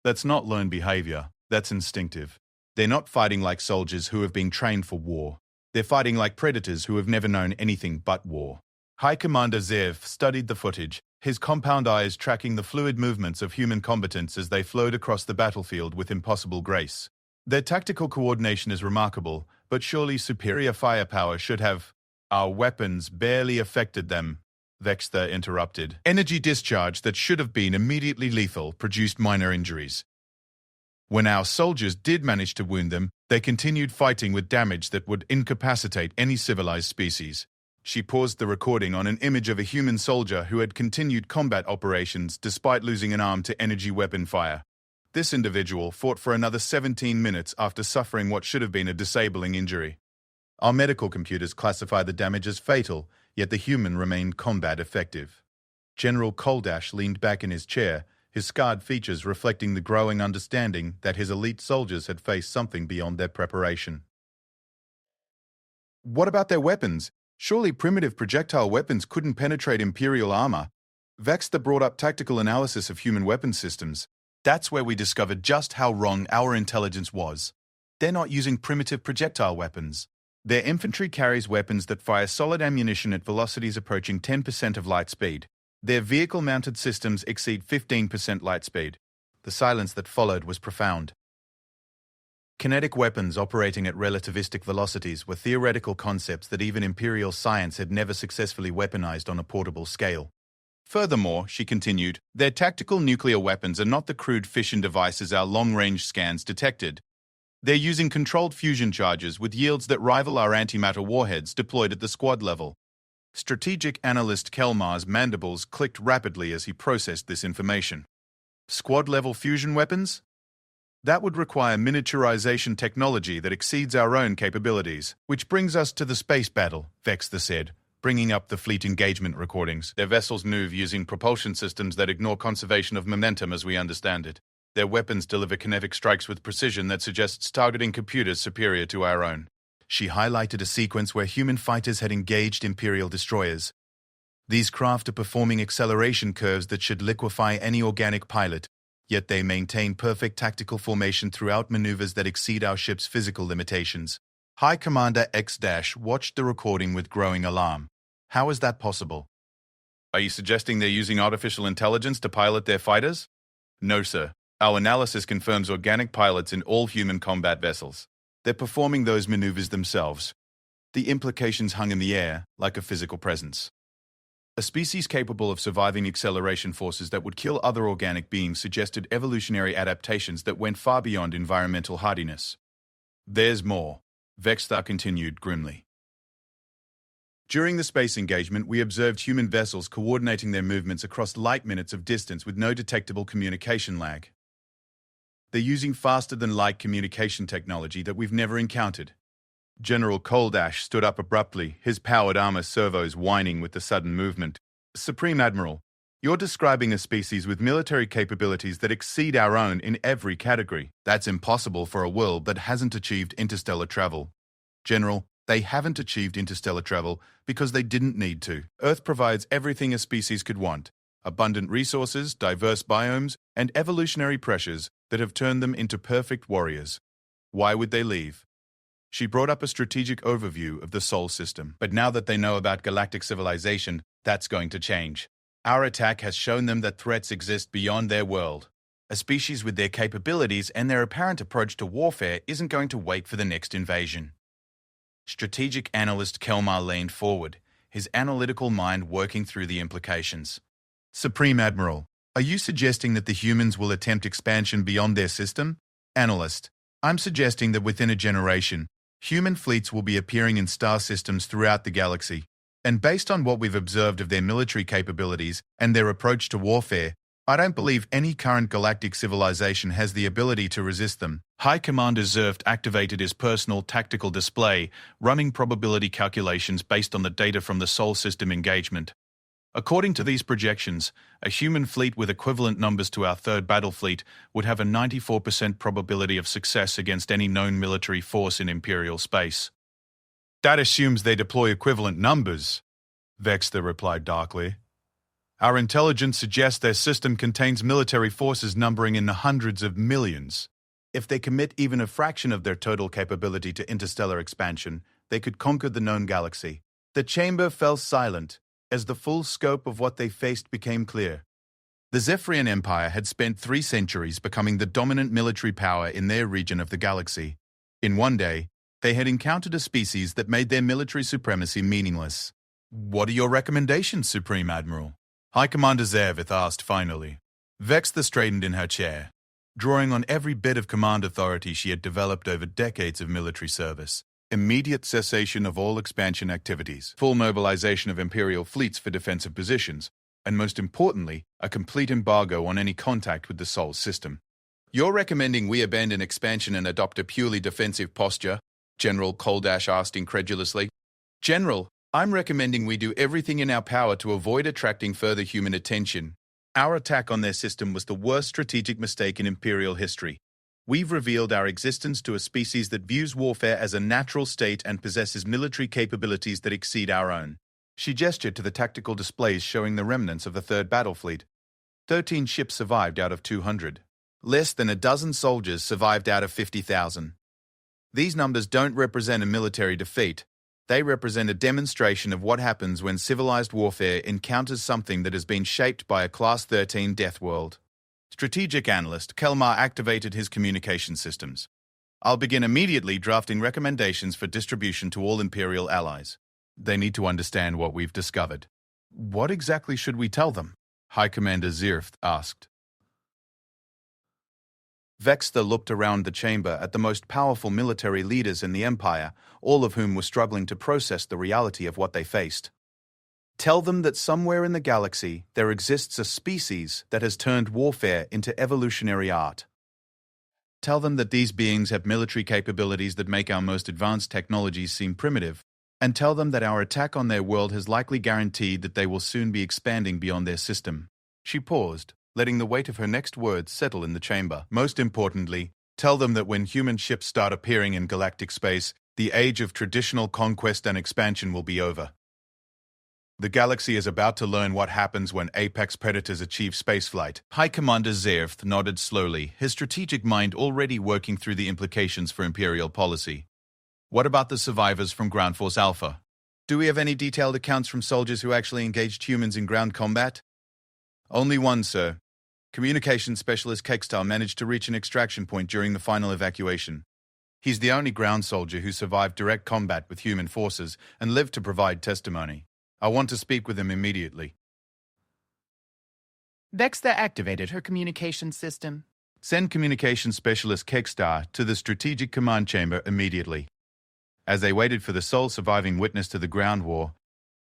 That's not learned behavior, that's instinctive. They're not fighting like soldiers who have been trained for war. They're fighting like predators who have never known anything but war. High Commander Zev studied the footage, his compound eyes tracking the fluid movements of human combatants as they flowed across the battlefield with impossible grace. Their tactical coordination is remarkable, but surely superior firepower should have. Our weapons barely affected them, Vextha interrupted. Energy discharge that should have been immediately lethal produced minor injuries. When our soldiers did manage to wound them, they continued fighting with damage that would incapacitate any civilized species. She paused the recording on an image of a human soldier who had continued combat operations despite losing an arm to energy weapon fire. This individual fought for another 17 minutes after suffering what should have been a disabling injury. Our medical computers classify the damage as fatal, yet the human remained combat effective. General Koldash leaned back in his chair, his scarred features reflecting the growing understanding that his elite soldiers had faced something beyond their preparation. What about their weapons? Surely primitive projectile weapons couldn't penetrate Imperial armor. Vextha brought up tactical analysis of human weapon systems. That's where we discovered just how wrong our intelligence was. They're not using primitive projectile weapons. Their infantry carries weapons that fire solid ammunition at velocities approaching 10% of light speed. Their vehicle-mounted systems exceed 15% light speed. The silence that followed was profound. Kinetic weapons operating at relativistic velocities were theoretical concepts that even Imperial science had never successfully weaponized on a portable scale. Furthermore, she continued, their tactical nuclear weapons are not the crude fission devices our long-range scans detected. They're using controlled fusion charges with yields that rival our antimatter warheads deployed at the squad level. Strategic analyst Kelmar's mandibles clicked rapidly as he processed this information. Squad-level fusion weapons? That would require miniaturization technology that exceeds our own capabilities. Which brings us to the space battle, Vexter said, bringing up the fleet engagement recordings. Their vessels move using propulsion systems that ignore conservation of momentum as we understand it. Their weapons deliver kinetic strikes with precision that suggests targeting computers superior to our own. She highlighted a sequence where human fighters had engaged Imperial destroyers. These craft are performing acceleration curves that should liquefy any organic pilot, yet they maintain perfect tactical formation throughout maneuvers that exceed our ship's physical limitations. High Commander X- watched the recording with growing alarm. How is that possible? Are you suggesting they're using artificial intelligence to pilot their fighters? No, sir. Our analysis confirms organic pilots in all human combat vessels. They're performing those maneuvers themselves. The implications hung in the air, like a physical presence. A species capable of surviving acceleration forces that would kill other organic beings suggested evolutionary adaptations that went far beyond environmental hardiness. There's more, Vextar continued grimly. During the space engagement, we observed human vessels coordinating their movements across light minutes of distance with no detectable communication lag. They're using faster-than-light communication technology that we've never encountered. General Koldash stood up abruptly, his powered armor servos whining with the sudden movement. Supreme Admiral, you're describing a species with military capabilities that exceed our own in every category. That's impossible for a world that hasn't achieved interstellar travel. General, they haven't achieved interstellar travel because they didn't need to. Earth provides everything a species could want: abundant resources, diverse biomes, and evolutionary pressures that have turned them into perfect warriors. Why would they leave? She brought up a strategic overview of the Sol system. But now that they know about galactic civilization, that's going to change. Our attack has shown them that threats exist beyond their world. A species with their capabilities and their apparent approach to warfare isn't going to wait for the next invasion. Strategic analyst Kelmar leaned forward, his analytical mind working through the implications. Supreme Admiral, are you suggesting that the humans will attempt expansion beyond their system? Analyst, I'm suggesting that within a generation, human fleets will be appearing in star systems throughout the galaxy. And based on what we've observed of their military capabilities and their approach to warfare, I don't believe any current galactic civilization has the ability to resist them. High Commander Zerft activated his personal tactical display, running probability calculations based on the data from the Sol system engagement. According to these projections, a human fleet with equivalent numbers to our third battle fleet would have a 94% probability of success against any known military force in Imperial space. That assumes they deploy equivalent numbers, Vexter replied darkly. Our intelligence suggests their system contains military forces numbering in the hundreds of millions. If they commit even a fraction of their total capability to interstellar expansion, they could conquer the known galaxy. The chamber fell silent as the full scope of what they faced became clear. The Zephyrian Empire had spent 3 centuries becoming the dominant military power in their region of the galaxy. In one day, they had encountered a species that made their military supremacy meaningless. What are your recommendations, Supreme Admiral? High Commander Zervith asked finally. Vextha straightened in her chair, drawing on every bit of command authority she had developed over decades of military service. Immediate cessation of all expansion activities, full mobilization of Imperial fleets for defensive positions, and most importantly, a complete embargo on any contact with the Sol system. You're recommending we abandon expansion and adopt a purely defensive posture? General Koldash asked incredulously. General, I'm recommending we do everything in our power to avoid attracting further human attention. Our attack on their system was the worst strategic mistake in Imperial history. We've revealed our existence to a species that views warfare as a natural state and possesses military capabilities that exceed our own. She gestured to the tactical displays showing the remnants of the Third Battle Fleet. 13 ships survived out of 200. Less than a dozen soldiers survived out of 50,000. These numbers don't represent a military defeat. They represent a demonstration of what happens when civilized warfare encounters something that has been shaped by a Class 13 death world. Strategic analyst Kelmar activated his communication systems. I'll begin immediately drafting recommendations for distribution to all Imperial allies. They need to understand what we've discovered. What exactly should we tell them? High Commander Zirft asked. Vexter looked around the chamber at the most powerful military leaders in the Empire, all of whom were struggling to process the reality of what they faced. Tell them that somewhere in the galaxy there exists a species that has turned warfare into evolutionary art. Tell them that these beings have military capabilities that make our most advanced technologies seem primitive, and tell them that our attack on their world has likely guaranteed that they will soon be expanding beyond their system. She paused, letting the weight of her next words settle in the chamber. Most importantly, tell them that when human ships start appearing in galactic space, the age of traditional conquest and expansion will be over. The galaxy is about to learn what happens when apex predators achieve spaceflight. High Commander Zerth nodded slowly, his strategic mind already working through the implications for Imperial policy. What about the survivors from Ground Force Alpha? Do we have any detailed accounts from soldiers who actually engaged humans in ground combat? Only one, sir. Communications specialist Kextar managed to reach an extraction point during the final evacuation. He's the only ground soldier who survived direct combat with human forces and lived to provide testimony. I want to speak with him immediately. Dexter activated her communication system. Send communications specialist Kextar to the Strategic Command Chamber immediately. As they waited for the sole surviving witness to the ground war,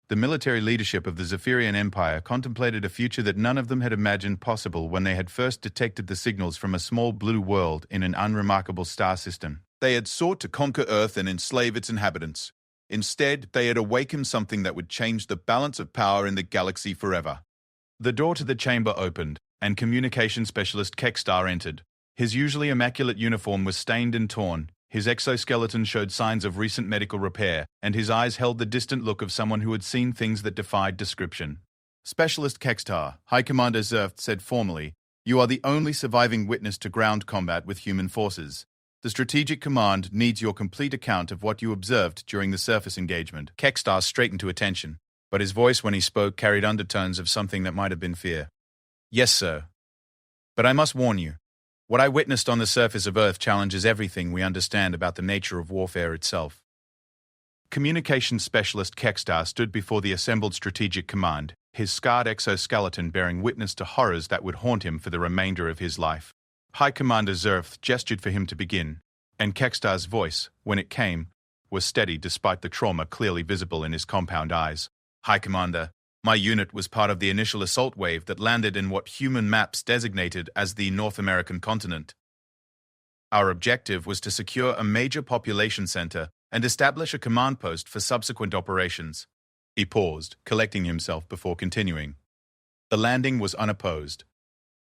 the military leadership of the Zephyrian Empire contemplated a future that none of them had imagined possible when they had first detected the signals from a small blue world in an unremarkable star system. They had sought to conquer Earth and enslave its inhabitants. Instead, they had awakened something that would change the balance of power in the galaxy forever. The door to the chamber opened, and communication specialist Kextar entered. His usually immaculate uniform was stained and torn, his exoskeleton showed signs of recent medical repair, and his eyes held the distant look of someone who had seen things that defied description. Specialist Kextar, High Commander Zerth said formally, "You are the only surviving witness to ground combat with human forces. The Strategic Command needs your complete account of what you observed during the surface engagement." Kextar straightened to attention, but his voice when he spoke carried undertones of something that might have been fear. "Yes, sir. But I must warn you, what I witnessed on the surface of Earth challenges everything we understand about the nature of warfare itself." Communications specialist Kextar stood before the assembled Strategic Command, his scarred exoskeleton bearing witness to horrors that would haunt him for the remainder of his life. High Commander Zerth gestured for him to begin, and Kextar's voice, when it came, was steady despite the trauma clearly visible in his compound eyes. "High Commander, my unit was part of the initial assault wave that landed in what human maps designated as the North American continent. Our objective was to secure a major population center and establish a command post for subsequent operations." He paused, collecting himself before continuing. "The landing was unopposed.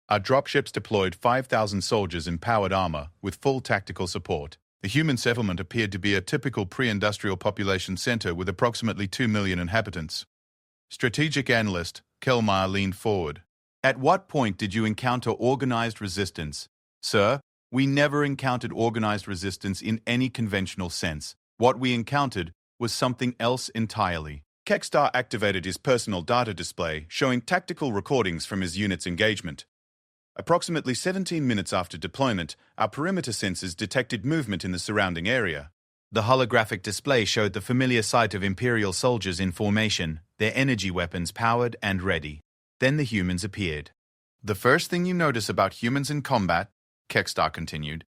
Our dropships deployed 5,000 soldiers in powered armor with full tactical support. The human settlement appeared to be a typical pre-industrial population center with approximately 2 million inhabitants." Strategic analyst Kelmeyer leaned forward. "At what point did you encounter organized resistance?" "Sir, we never encountered organized resistance in any conventional sense. What we encountered was something else entirely." Kextar activated his personal data display, showing tactical recordings from his unit's engagement. Approximately 17 minutes after deployment, our perimeter sensors detected movement in the surrounding area. The holographic display showed the familiar sight of Imperial soldiers in formation, their energy weapons powered and ready. Then the humans appeared. "The first thing you notice about humans in combat," Kextar continued,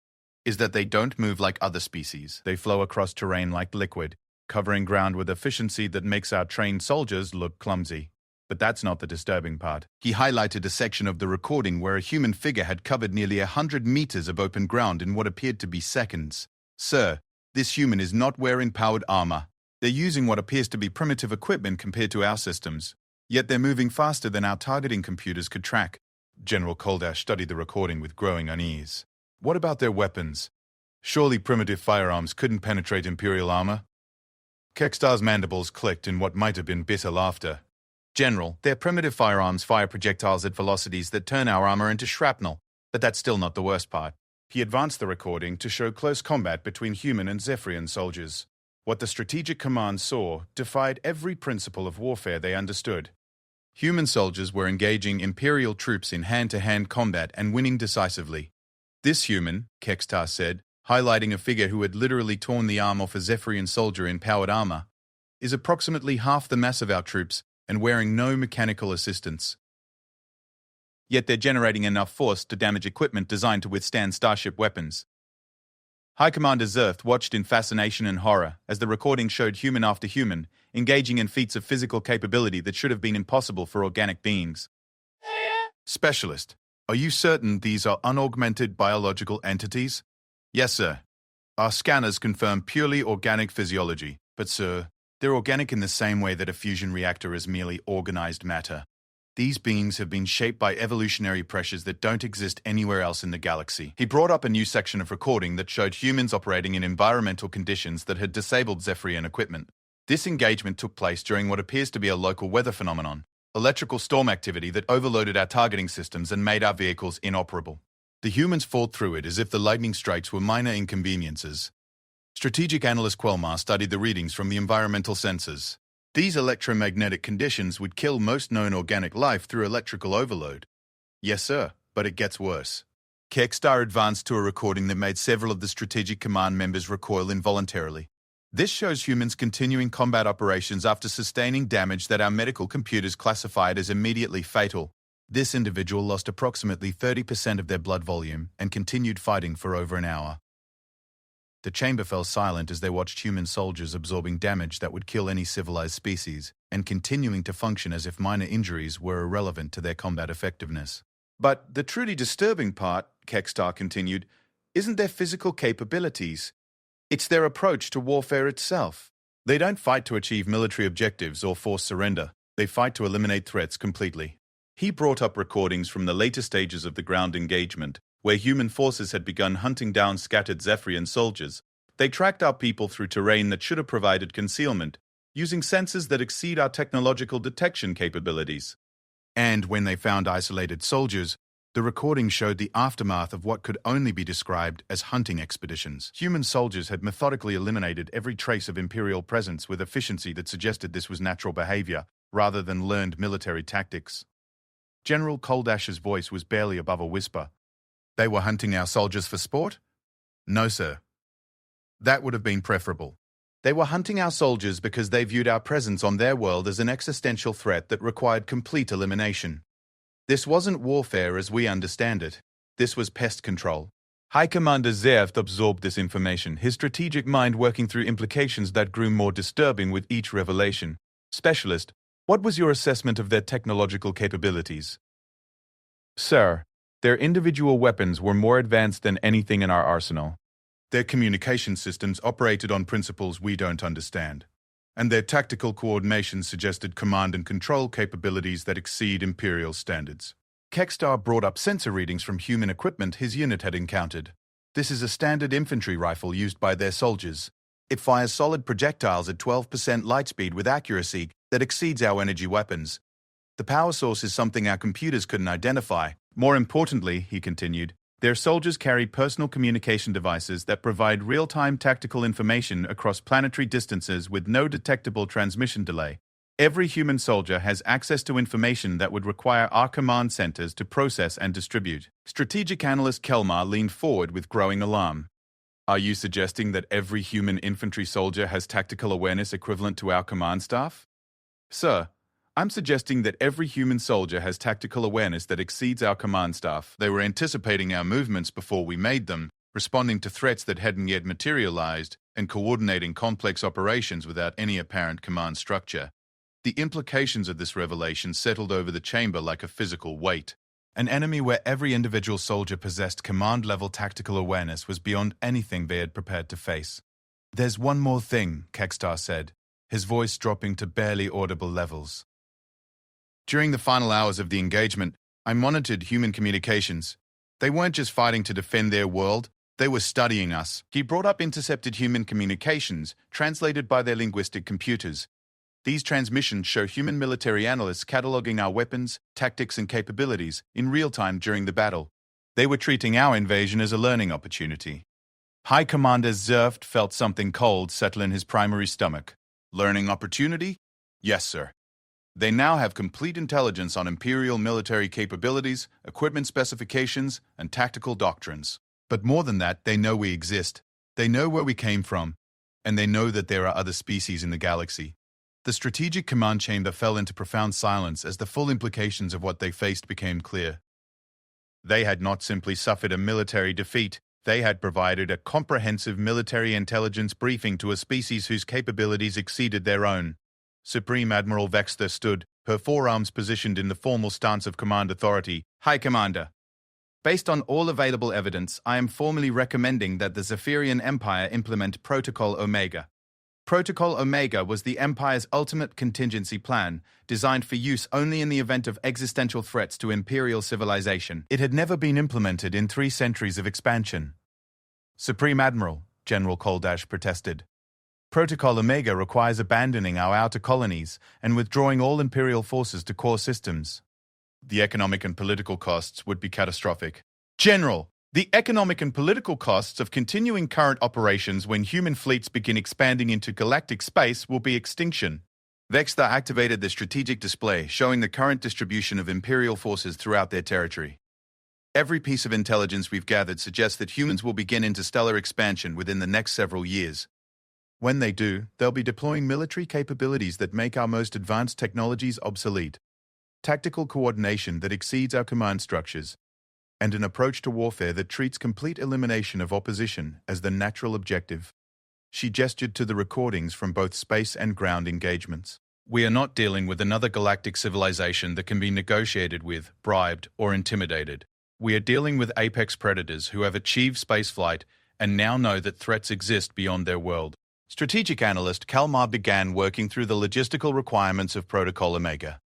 "is that they don't move like other species. They flow across terrain like liquid, covering ground with efficiency that makes our trained soldiers look clumsy. But that's not the disturbing part." He highlighted a section of the recording where a human figure had covered nearly 100 meters of open ground in what appeared to be seconds. "Sir, this human is not wearing powered armor. They're using what appears to be primitive equipment compared to our systems. Yet they're moving faster than our targeting computers could track." General Koldash studied the recording with growing unease. "What about their weapons? Surely primitive firearms couldn't penetrate Imperial armor?" Kextar's mandibles clicked in what might have been bitter laughter. "General, their primitive firearms fire projectiles at velocities that turn our armor into shrapnel, but that's still not the worst part." He advanced the recording to show close combat between human and Zephyrian soldiers. What the Strategic Command saw defied every principle of warfare they understood. Human soldiers were engaging Imperial troops in hand-to-hand combat and winning decisively. "This human," Kextar said, highlighting a figure who had literally torn the arm off a Zephyrian soldier in powered armor, "is approximately half the mass of our troops and wearing no mechanical assistance. Yet they're generating enough force to damage equipment designed to withstand starship weapons." High Commander Zerth watched in fascination and horror as the recording showed human after human engaging in feats of physical capability that should have been impossible for organic beings. Specialist, are you certain these are unaugmented biological entities? Yes, sir. Our scanners confirm purely organic physiology, but sir, they're organic in the same way that a fusion reactor is merely organized matter. These beings have been shaped by evolutionary pressures that don't exist anywhere else in the galaxy. He brought up a new section of recording that showed humans operating in environmental conditions that had disabled Zephyrian equipment. This engagement took place during what appears to be a local weather phenomenon, electrical storm activity that overloaded our targeting systems and made our vehicles inoperable. The humans fought through it as if the lightning strikes were minor inconveniences. Strategic analyst Quelmar studied the readings from the environmental sensors. These electromagnetic conditions would kill most known organic life through electrical overload. Yes, sir, but it gets worse. Kekstar advanced to a recording that made several of the Strategic Command members recoil involuntarily. This shows humans continuing combat operations after sustaining damage that our medical computers classified as immediately fatal. This individual lost approximately 30% of their blood volume and continued fighting for over an hour. The chamber fell silent as they watched human soldiers absorbing damage that would kill any civilized species and continuing to function as if minor injuries were irrelevant to their combat effectiveness. But the truly disturbing part, Kekstar continued, isn't their physical capabilities. It's their approach to warfare itself. They don't fight to achieve military objectives or force surrender. They fight to eliminate threats completely. He brought up recordings from the later stages of the ground engagement, where human forces had begun hunting down scattered Zephyrian soldiers. They tracked our people through terrain that should have provided concealment, using sensors that exceed our technological detection capabilities. And when they found isolated soldiers, the recording showed the aftermath of what could only be described as hunting expeditions. Human soldiers had methodically eliminated every trace of Imperial presence with efficiency that suggested this was natural behavior, rather than learned military tactics. General Coldash's voice was barely above a whisper. They were hunting our soldiers for sport? No, sir. That would have been preferable. They were hunting our soldiers because they viewed our presence on their world as an existential threat that required complete elimination. This wasn't warfare as we understand it. This was pest control. High Commander Zerft absorbed this information, his strategic mind working through implications that grew more disturbing with each revelation. Specialist, what was your assessment of their technological capabilities? Sir, their individual weapons were more advanced than anything in our arsenal. Their communication systems operated on principles we don't understand, and their tactical coordination suggested command and control capabilities that exceed Imperial standards. Kekstar brought up sensor readings from human equipment his unit had encountered. This is a standard infantry rifle used by their soldiers. It fires solid projectiles at 12% light speed with accuracy that exceeds our energy weapons. The power source is something our computers couldn't identify. More importantly, he continued, their soldiers carry personal communication devices that provide real-time tactical information across planetary distances with no detectable transmission delay. Every human soldier has access to information that would require our command centers to process and distribute. Strategic analyst Kelmar leaned forward with growing alarm. Are you suggesting that every human infantry soldier has tactical awareness equivalent to our command staff? Sir, I'm suggesting that every human soldier has tactical awareness that exceeds our command staff. They were anticipating our movements before we made them, responding to threats that hadn't yet materialized, and coordinating complex operations without any apparent command structure. The implications of this revelation settled over the chamber like a physical weight. An enemy where every individual soldier possessed command-level tactical awareness was beyond anything they had prepared to face. There's one more thing, Kekstar said, his voice dropping to barely audible levels. During the final hours of the engagement, I monitored human communications. They weren't just fighting to defend their world, they were studying us. He brought up intercepted human communications, translated by their linguistic computers. These transmissions show human military analysts cataloging our weapons, tactics, and capabilities in real time during the battle. They were treating our invasion as a learning opportunity. High Commander Zerft felt something cold settle in his primary stomach. Learning opportunity? Yes, sir. They now have complete intelligence on Imperial military capabilities, equipment specifications, and tactical doctrines. But more than that, they know we exist. They know where we came from, and they know that there are other species in the galaxy. The strategic command chamber fell into profound silence as the full implications of what they faced became clear. They had not simply suffered a military defeat, they had provided a comprehensive military intelligence briefing to a species whose capabilities exceeded their own. Supreme Admiral Vexter stood, her forearms positioned in the formal stance of command authority. High Commander. Based on all available evidence, I am formally recommending that the Zephyrian Empire implement Protocol Omega. Protocol Omega was the Empire's ultimate contingency plan, designed for use only in the event of existential threats to Imperial civilization. It had never been implemented in 3 centuries of expansion. Supreme Admiral, General Koldash protested. Protocol Omega requires abandoning our outer colonies and withdrawing all Imperial forces to core systems. The economic and political costs would be catastrophic. General, the economic and political costs of continuing current operations when human fleets begin expanding into galactic space will be extinction. Vexter activated the strategic display, showing the current distribution of Imperial forces throughout their territory. Every piece of intelligence we've gathered suggests that humans will begin interstellar expansion within the next several years. When they do, they'll be deploying military capabilities that make our most advanced technologies obsolete, tactical coordination that exceeds our command structures, and an approach to warfare that treats complete elimination of opposition as the natural objective. She gestured to the recordings from both space and ground engagements. We are not dealing with another galactic civilization that can be negotiated with, bribed, or intimidated. We are dealing with apex predators who have achieved spaceflight and now know that threats exist beyond their world. Strategic analyst Kalmar began working through the logistical requirements of Protocol Omega.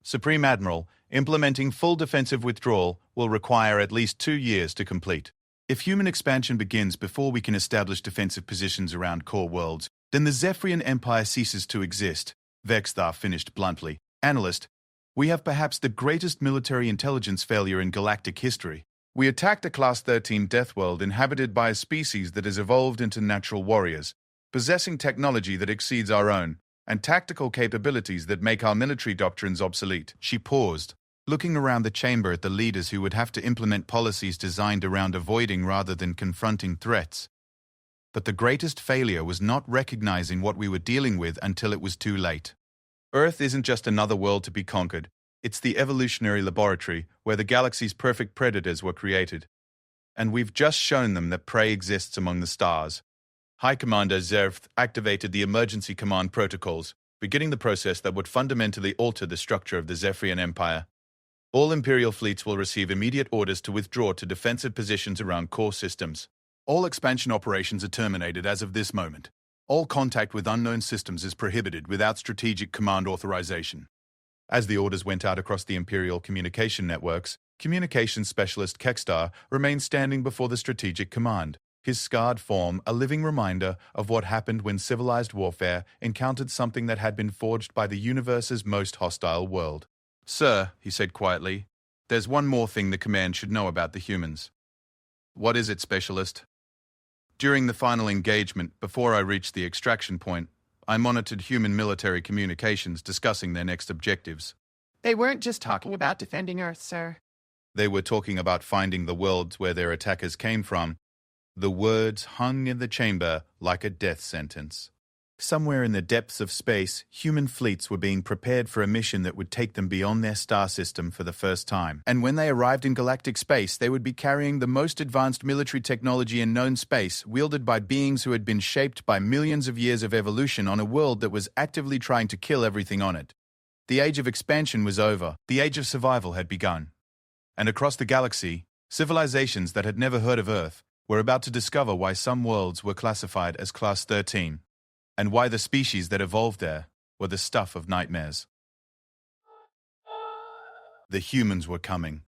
Supreme Admiral, implementing full defensive withdrawal will require at least 2 years to complete. If human expansion begins before we can establish defensive positions around core worlds, then the Zephyrian Empire ceases to exist, Vextar finished bluntly. Analyst, we have perhaps the greatest military intelligence failure in galactic history. We attacked a Class 13 death world inhabited by a species that has evolved into natural warriors, possessing technology that exceeds our own, and tactical capabilities that make our military doctrines obsolete. She paused, looking around the chamber at the leaders who would have to implement policies designed around avoiding rather than confronting threats. But the greatest failure was not recognizing what we were dealing with until it was too late. Earth isn't just another world to be conquered. It's the evolutionary laboratory where the galaxy's perfect predators were created. And we've just shown them that prey exists among the stars. High Commander Zerth activated the emergency command protocols, beginning the process that would fundamentally alter the structure of the Zephyrian Empire. All Imperial fleets will receive immediate orders to withdraw to defensive positions around core systems. All expansion operations are terminated as of this moment. All contact with unknown systems is prohibited without strategic command authorization. As the orders went out across the Imperial communication networks, communications specialist Kekstar remained standing before the strategic command, his scarred form a living reminder of what happened when civilized warfare encountered something that had been forged by the universe's most hostile world. Sir, he said quietly, there's one more thing the command should know about the humans. What is it, specialist? During the final engagement, before I reached the extraction point, I monitored human military communications discussing their next objectives. They weren't just talking about defending Earth, sir. They were talking about finding the worlds where their attackers came from. The words hung in the chamber like a death sentence. Somewhere in the depths of space, human fleets were being prepared for a mission that would take them beyond their star system for the first time. And when they arrived in galactic space, they would be carrying the most advanced military technology in known space, wielded by beings who had been shaped by millions of years of evolution on a world that was actively trying to kill everything on it. The age of expansion was over. The age of survival had begun. And across the galaxy, civilizations that had never heard of Earth were about to discover why some worlds were classified as Class 13, and why the species that evolved there were the stuff of nightmares. The humans were coming.